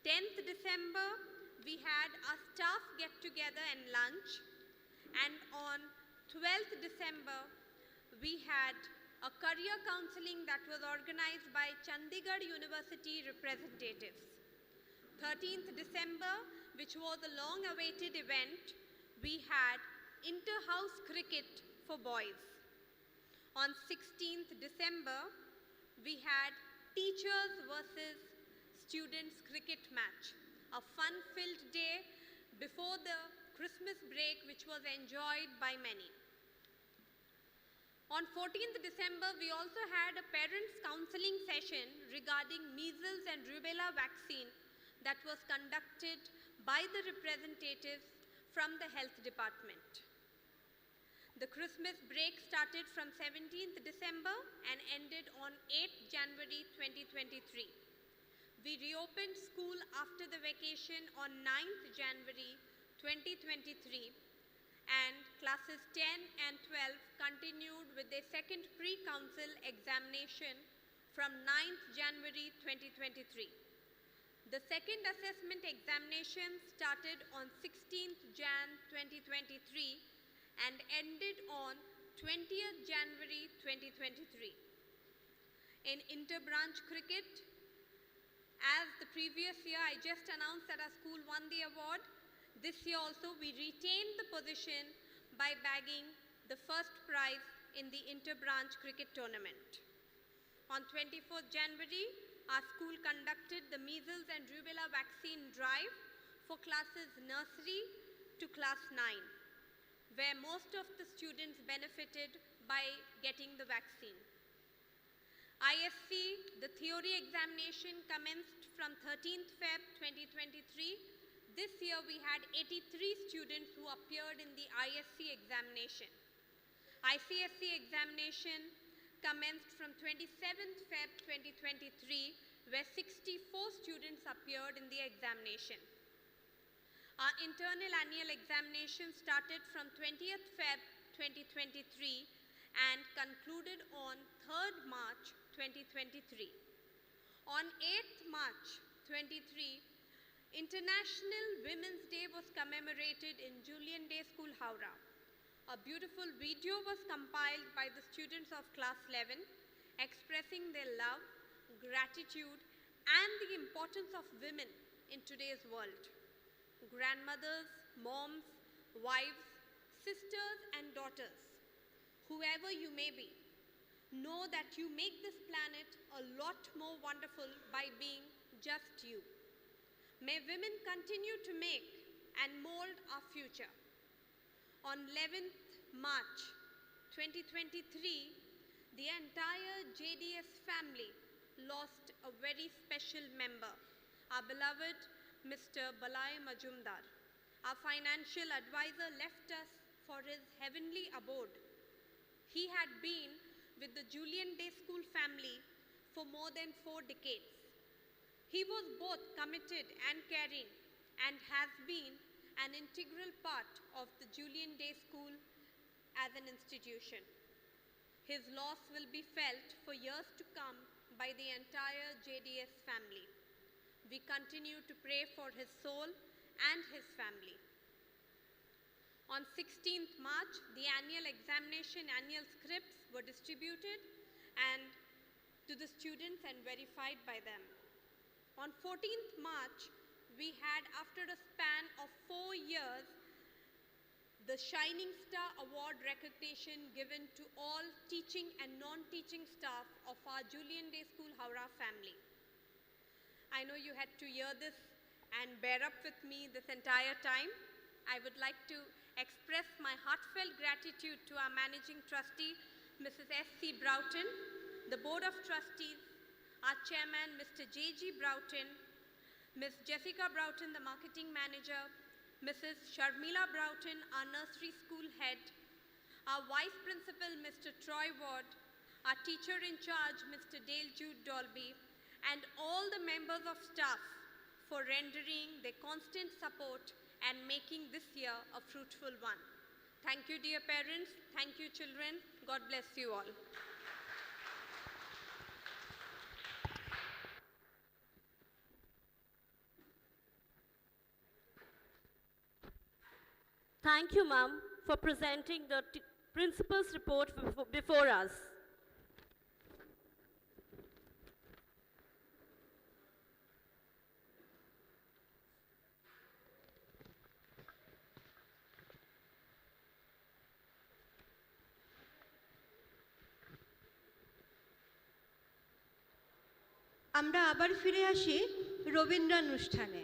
10th December, we had our staff get-together and lunch. And on 12th December, we had a career counseling that was organized by Chandigarh University representatives. 13th December, which was a long-awaited event, we had inter-house cricket for boys. On 16th December, we had teachers versus students cricket match, a fun-filled day before the Christmas break, which was enjoyed by many. On 14th December, we also had a parents' counseling session regarding measles and rubella vaccine that was conducted by the representatives from the health department. The Christmas break started from 17th December and ended on 8th January 2023. We reopened school after the vacation on 9th January 2023, and classes 10 and 12 continued with their second pre-council examination from 9th January 2023. The second assessment examination started on 16th Jan 2023 and ended on 20th January 2023. In inter-branch cricket, as the previous year I just announced that our school won the award, this year also we retained the position by bagging the first prize in the inter-branch cricket tournament. On 24th January, our school conducted the measles and rubella vaccine drive for classes nursery to class 9, where most of the students benefited by getting the vaccine. ISC, the theory examination commenced from 13th Feb 2023. This year we had 83 students who appeared in the ISC examination. ICSC examination commenced from 27th Feb 2023, where 64 students appeared in the examination. Our internal annual examination started from 20th Feb 2023 and concluded on 3rd March 2023. On 8th March 2023, International Women's Day was commemorated in Julien Day School, Howrah. A beautiful video was compiled by the students of class 11 expressing their love, gratitude, and the importance of women in today's world. Grandmothers, moms, wives, sisters, and daughters, whoever you may be, know that you make this planet a lot more wonderful by being just you. May women continue to make and mold our future. On 11th March 2023, the entire JDS family lost a very special member, our beloved Mr. Balai Majumdar. Our financial advisor left us for his heavenly abode. He had been with the Julien Day School family for more than 4 decades. He was both committed and caring and has been an integral part of the Julien Day School as an institution. His loss will be felt for years to come by the entire JDS family. We continue to pray for his soul and his family. On 16th March, the annual examination annual scripts were distributed and to the students and verified by them. On 14th March, we had, after a span of 4 years, the Shining Star Award recognition given to all teaching and non-teaching staff of our Julien Day School Howrah family. I know you had to hear this and bear up with me this entire time. I would like to express my heartfelt gratitude to our Managing Trustee, Mrs. S.C. Broughton, the Board of Trustees, our Chairman, Mr. J.G. Broughton, Ms. Jessica Broughton, the Marketing Manager, Mrs. Sharmila Broughton, our Nursery School Head, our Vice Principal, Mr. Troy Ward, our Teacher in Charge, Mr. Dale Jude Dolby, and all the members of staff for rendering their constant support and making this year a fruitful one. Thank you, dear parents. Thank you, children. God bless you all. Thank you, ma'am, for presenting the principal's report before us. আমরা আবার ফিরে আসি রবীন্দ্র অনুষ্ঠানে।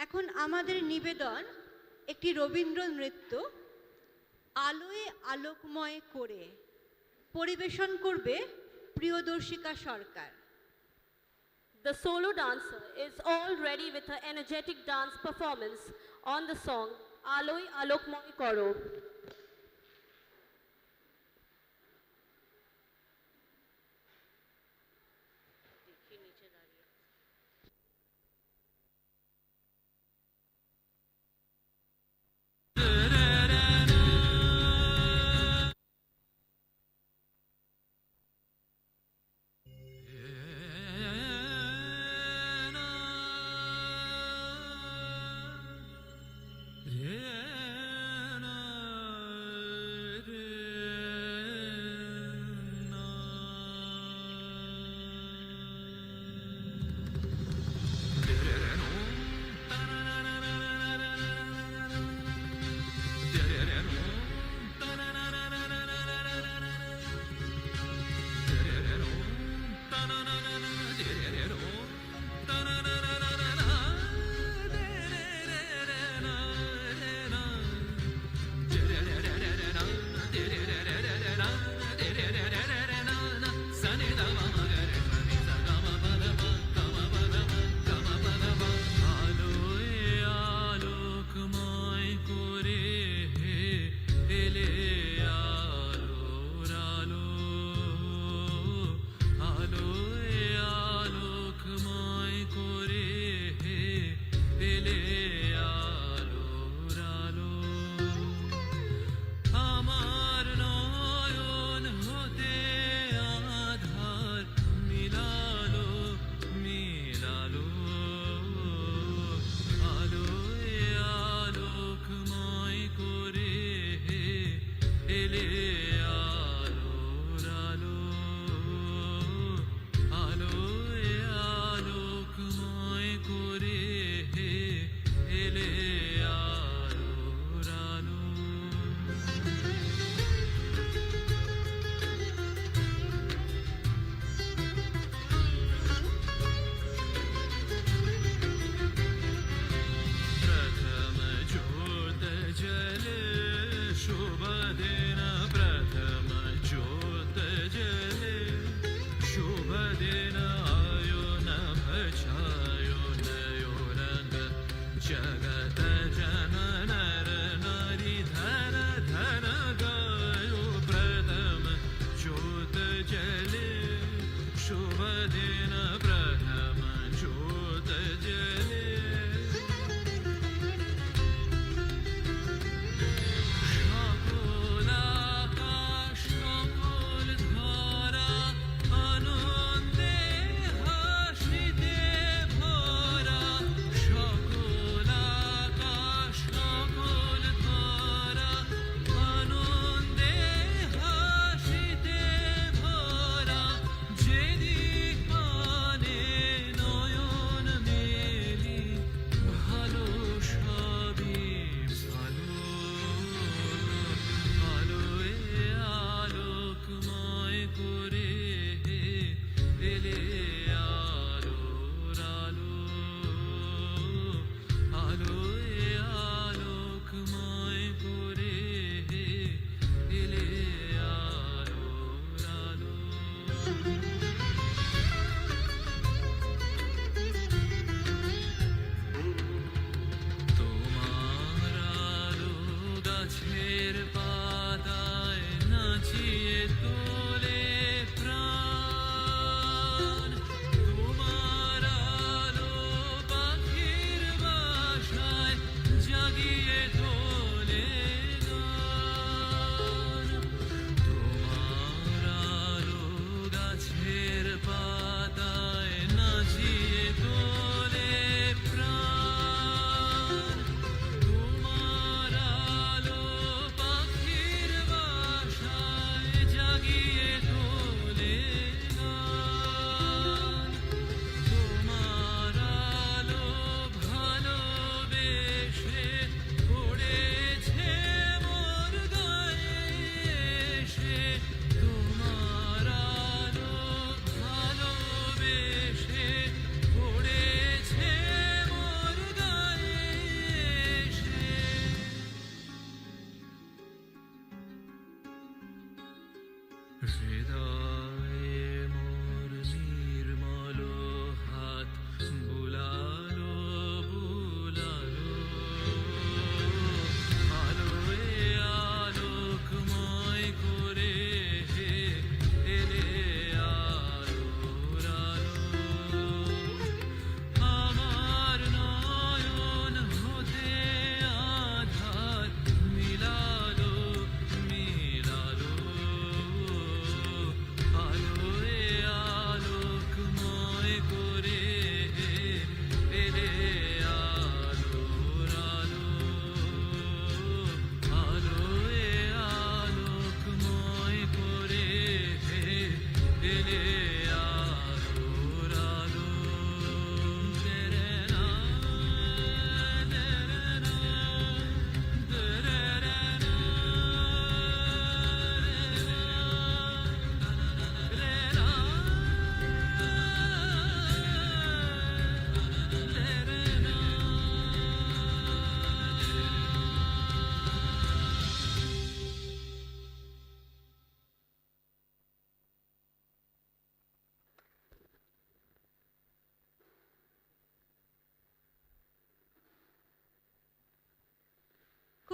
এখন আমাদের নিবেদন একটি রবীন্দ্র নৃত্য আলোয় আলোকময় করে পরিবেশন করবে প্রিয়দর্শিকা সরকার। The solo dancer is all ready with her energetic dance performance on the song Aloy Alokmoy Koro.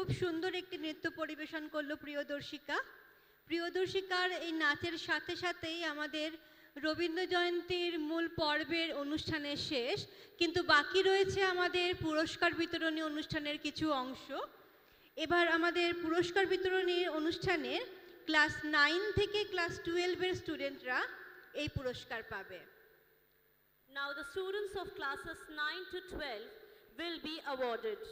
খুব সুন্দর একটি নৃত্য পরিবেশন করলো প্রিয়দর্শিকা। প্রিয়দর্শিকার এই নাচের সাথে সাথেই আমাদের রবীন্দ্র জয়ন্তীর মূল পর্বের অনুষ্ঠানের শেষ, কিন্তু বাকি রয়েছে আমাদের পুরস্কার বিতরণী অনুষ্ঠানের কিছু অংশ। এবার আমাদের পুরস্কার বিতরণী অনুষ্ঠানে ক্লাস 9 থেকে ক্লাস 12-এর স্টুডেন্টরা এই পুরস্কার পাবে। Now the students of classes 9 to 12 will be awarded.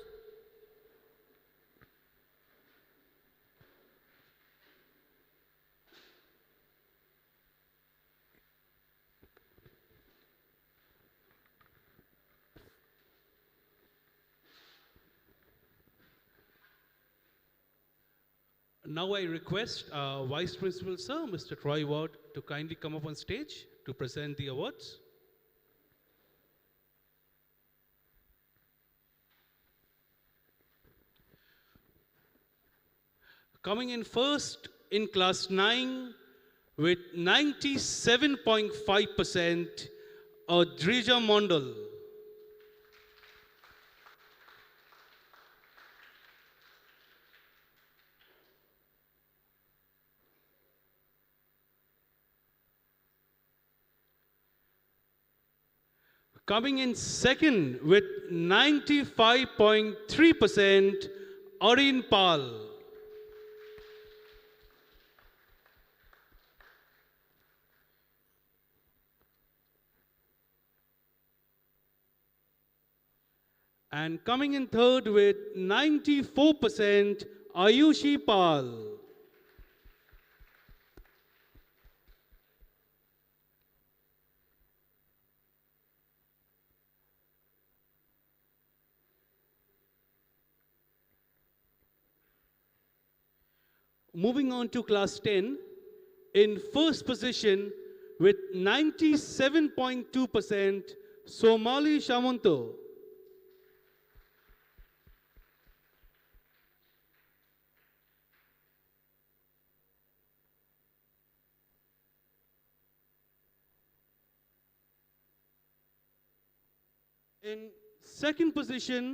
Now I request Vice Principal Sir, Mr. Troy Ward, to kindly come up on stage to present the awards. Coming in first in class 9 with 97.5%, Drija Mondal. Coming in second with 95.3%, Arin Pal. And coming in third with 94%, Ayushi Pal. Moving on to class 10, in first position with 97.2%, Somali Shamunto. In second position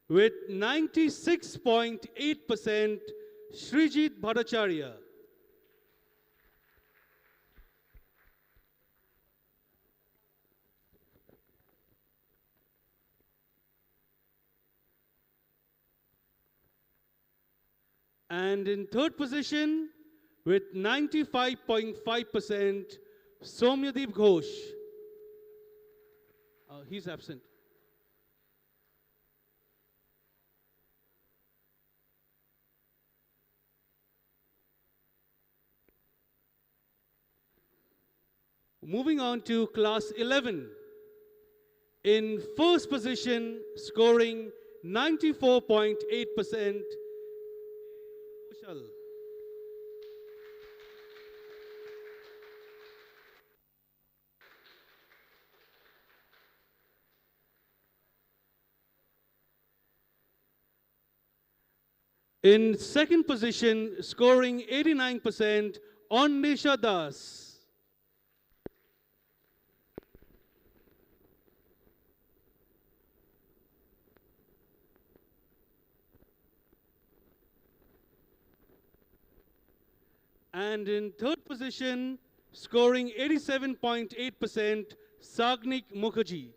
with 96.8%, Srijit Bhattacharya. And in third position with 95.5%, Somyadeep Ghosh. He's absent. Moving on to class 11. In first position, scoring 94.8%, Kushal. In second position, scoring 89%, Onnesha Das. And in third position, scoring 87.8%, Sagnik Mukherjee.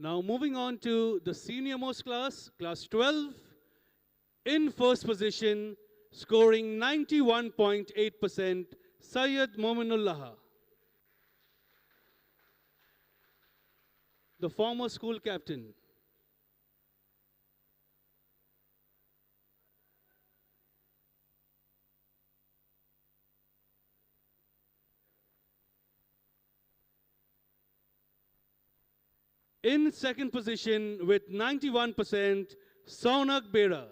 Now moving on to the senior most class, class 12. In first position, scoring 91.8%, Syed Mominullah, the former school captain. In second position with 91%, Saunak Bera.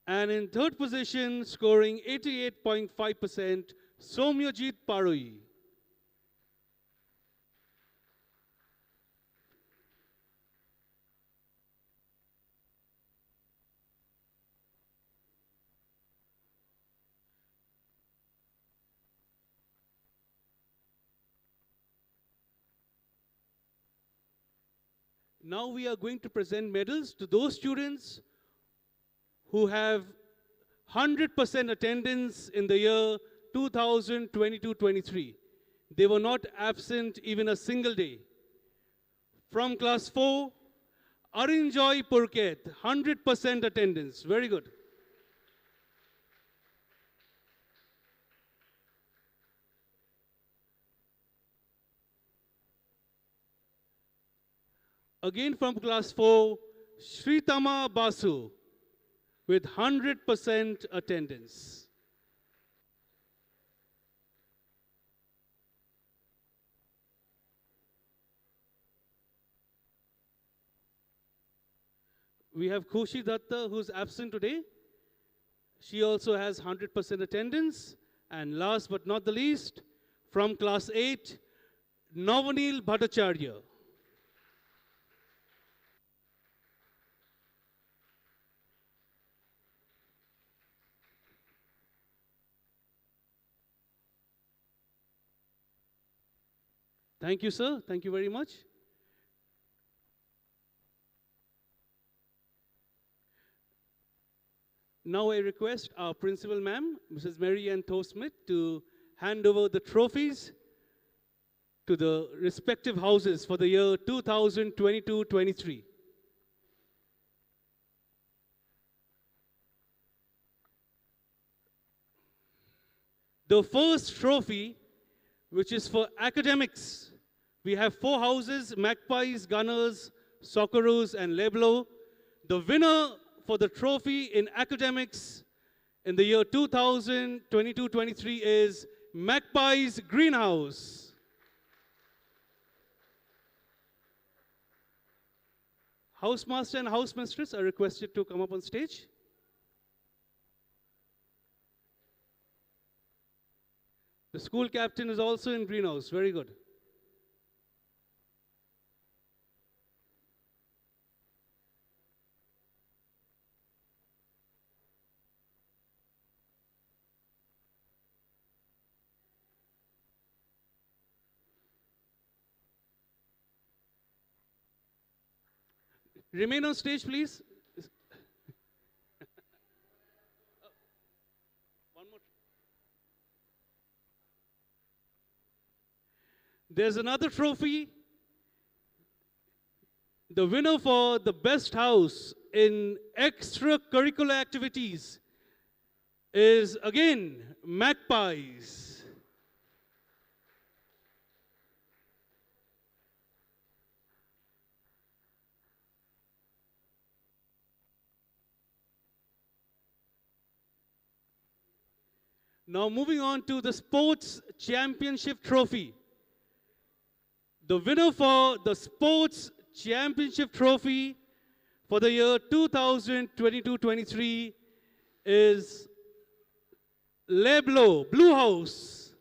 And in third position, scoring 88.5%, Somyajit Paroi. Now we are going to present medals to those students who have 100% attendance in the year 2022-23. They were not absent even a single day. From class 4, Arinjoy Purket, 100% attendance. Very good. Again from class 4, Sritama Basu with 100% attendance. We have Khushi Datta, who's absent today. She also has 100% attendance. And last but not the least, from class 8, Navanil Bhattacharya. Thank you, sir. Thank you very much. Now I request our principal ma'am, Mrs. Mary Ann Thorpe-Smith, to hand over the trophies to the respective houses for the year 2022-23. The first trophy, which is for academics, we have 4 houses: Magpies, Gunners, Socceroos, and Leblo. The winner for the trophy in academics in the year 2022-23 is Magpies Greenhouse. Housemaster and housemistress are requested to come up on stage. The school captain is also in Greenhouse. Very good. Remain on stage, please. One more. There's another trophy. The winner for the best house in extracurricular activities is again Magpies. Now moving on to the Sports Championship Trophy. The winner for the Sports Championship Trophy for the year 2022-23 is Leblo, Blue House.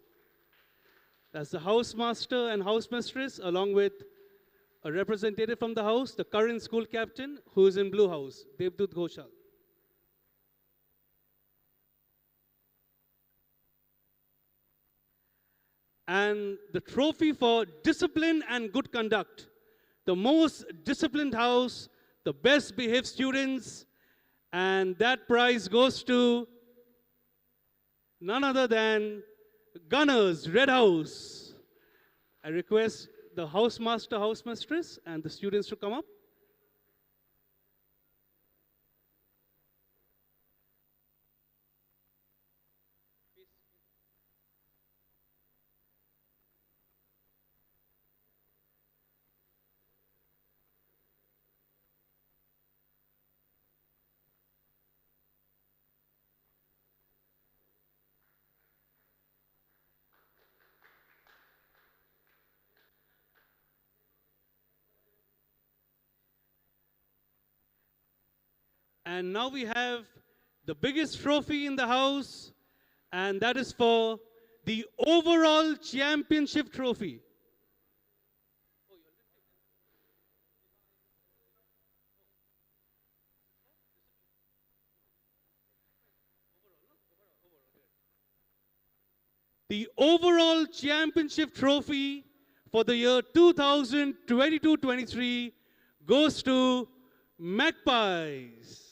That's the housemaster and housemistress, along with a representative from the house, the current school captain, who is in Blue House, Devdut Ghoshal. And the trophy for discipline and good conduct. The most disciplined house, the best behaved students, and that prize goes to none other than Gunners, Red House. I request the housemaster, housemistress, and the students to come up. And now we have the biggest trophy in the house, and that is for the overall championship trophy. The overall championship trophy for the year 2022-23 goes to Magpies.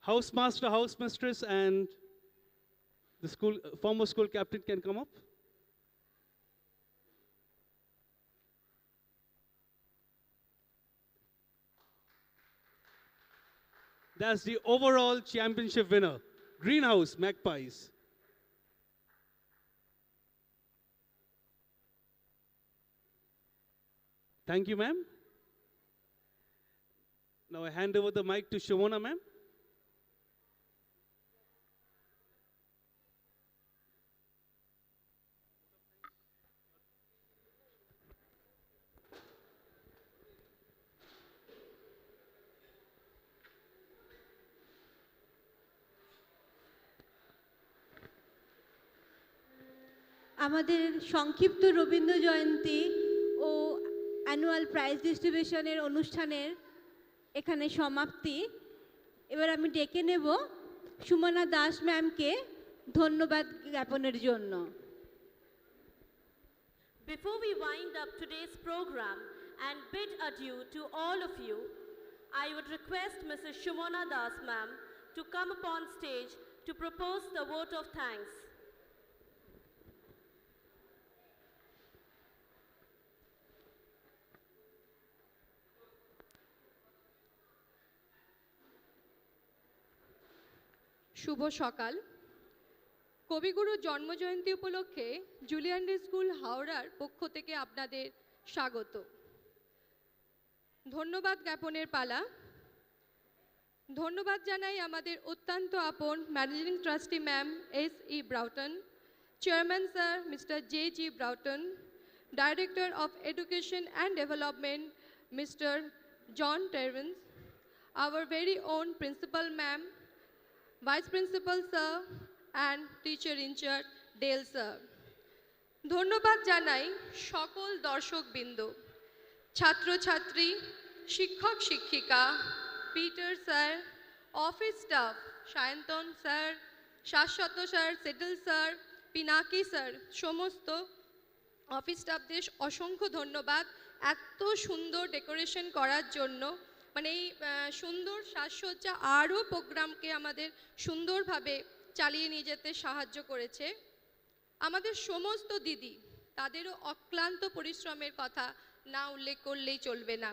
Housemaster, housemistress, and the school, former school captain can come up. That's the overall championship winner, Greenhouse Magpies. Thank you, ma'am. Now I hand over the mic to Shimona, ma'am. আমাদের সংক্ষিপ্ত রবীন্দ্র জয়ন্তী ও annual prize ডিস্ট্রিবিউশনের অনুষ্ঠানের এখানে সমাপ্তি। এবার আমি ডেকে নেব সুমনা দাস ম্যামকে ধন্যবাদ জ্ঞাপনের জন্য। Before we wind up today's program and bid adieu to all of you, I would request Mrs. Shumona Das ma'am to come upon stage to propose the vote of thanks. শুভ সকাল। কবিগুরুর জন্মজয়ন্তী উপলক্ষে জুলিয়ান স্কুল হাওড়ার পক্ষ থেকে আপনাদের স্বাগত। ধন্যবাদ জ্ঞাপনের পালা। ধন্যবাদ জানাই আমাদের অত্যন্ত আপন managing trustee ma'am S.E. Broughton, chairman sir mister J.G. Broughton, director of education and development mister John Tervens, our very own principal ma'am, Vice Principal Sir and Teacher in Charge Dale Sir. ধন্যবাদ জানাই সকল দর্শকবৃন্দ, ছাত্রছাত্রী, শিক্ষক শিক্ষিকা, Peter sir, office staff, Sayantan sir, Shashwat sir, সেটেল sir, Pinaki sir, সমস্ত office স্টাফদের অসংখ্য ধন্যবাদ এত সুন্দর ডেকোরেশন করার জন্য। মানে এই সুন্দর সাজসজ্জা আরও প্রোগ্রামকে আমাদের সুন্দরভাবে চালিয়ে নিয়ে যেতে সাহায্য করেছে। আমাদের সমস্ত দিদি, তাদেরও অক্লান্ত পরিশ্রমের কথা না উল্লেখ করলেই চলবে না।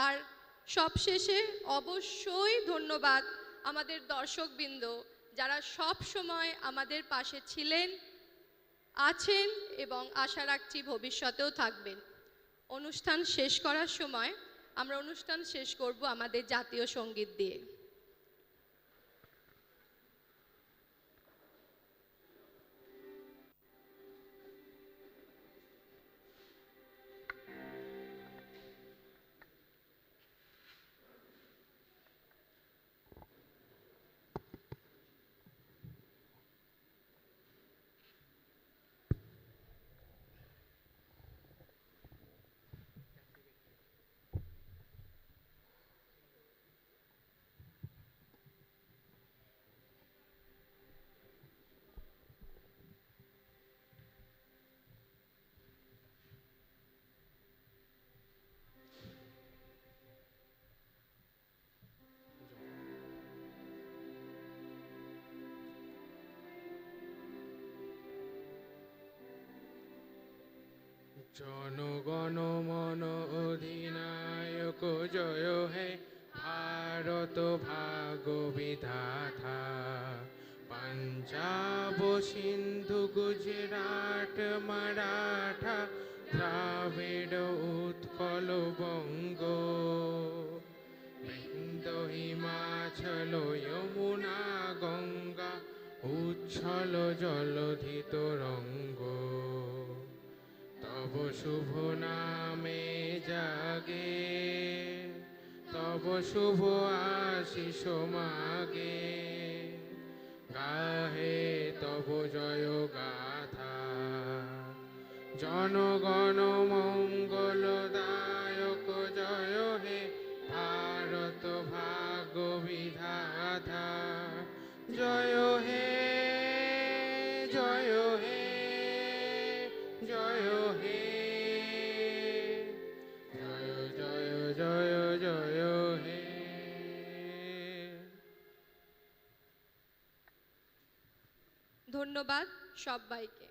আর সবশেষে অবশ্যই ধন্যবাদ আমাদের দর্শকবৃন্দ, যারা সব সময় আমাদের পাশে ছিলেন, আছেন এবং আশা রাখছি ভবিষ্যতেও থাকবেন। অনুষ্ঠান শেষ করার সময় আমরা অনুষ্ঠান শেষ করব আমাদের জাতীয় সঙ্গীত দিয়ে। জনগণ মন অধিনায়ক জয় হে ভারত ভাগ বিধাতা, পাঞ্জাব সিন্ধু গুজরাট মারাঠা দ্রাবিড় উৎকল বঙ্গ, বিন্দ হিমাচল যমুনা গঙ্গা উচ্ছল জলধি তরঙ্গ, তব শুভ নামে জাগে তব শুভ আশিস মাগে গাহে তব জয় গাথা জনগণ মঙ্গলদায়ক জয় হে ভারত ভাগ্য বিধাতা জয় হে জয় হে জয় হে জয় জয় জয় জয় হে। ধন্যবাদ সবাইকে।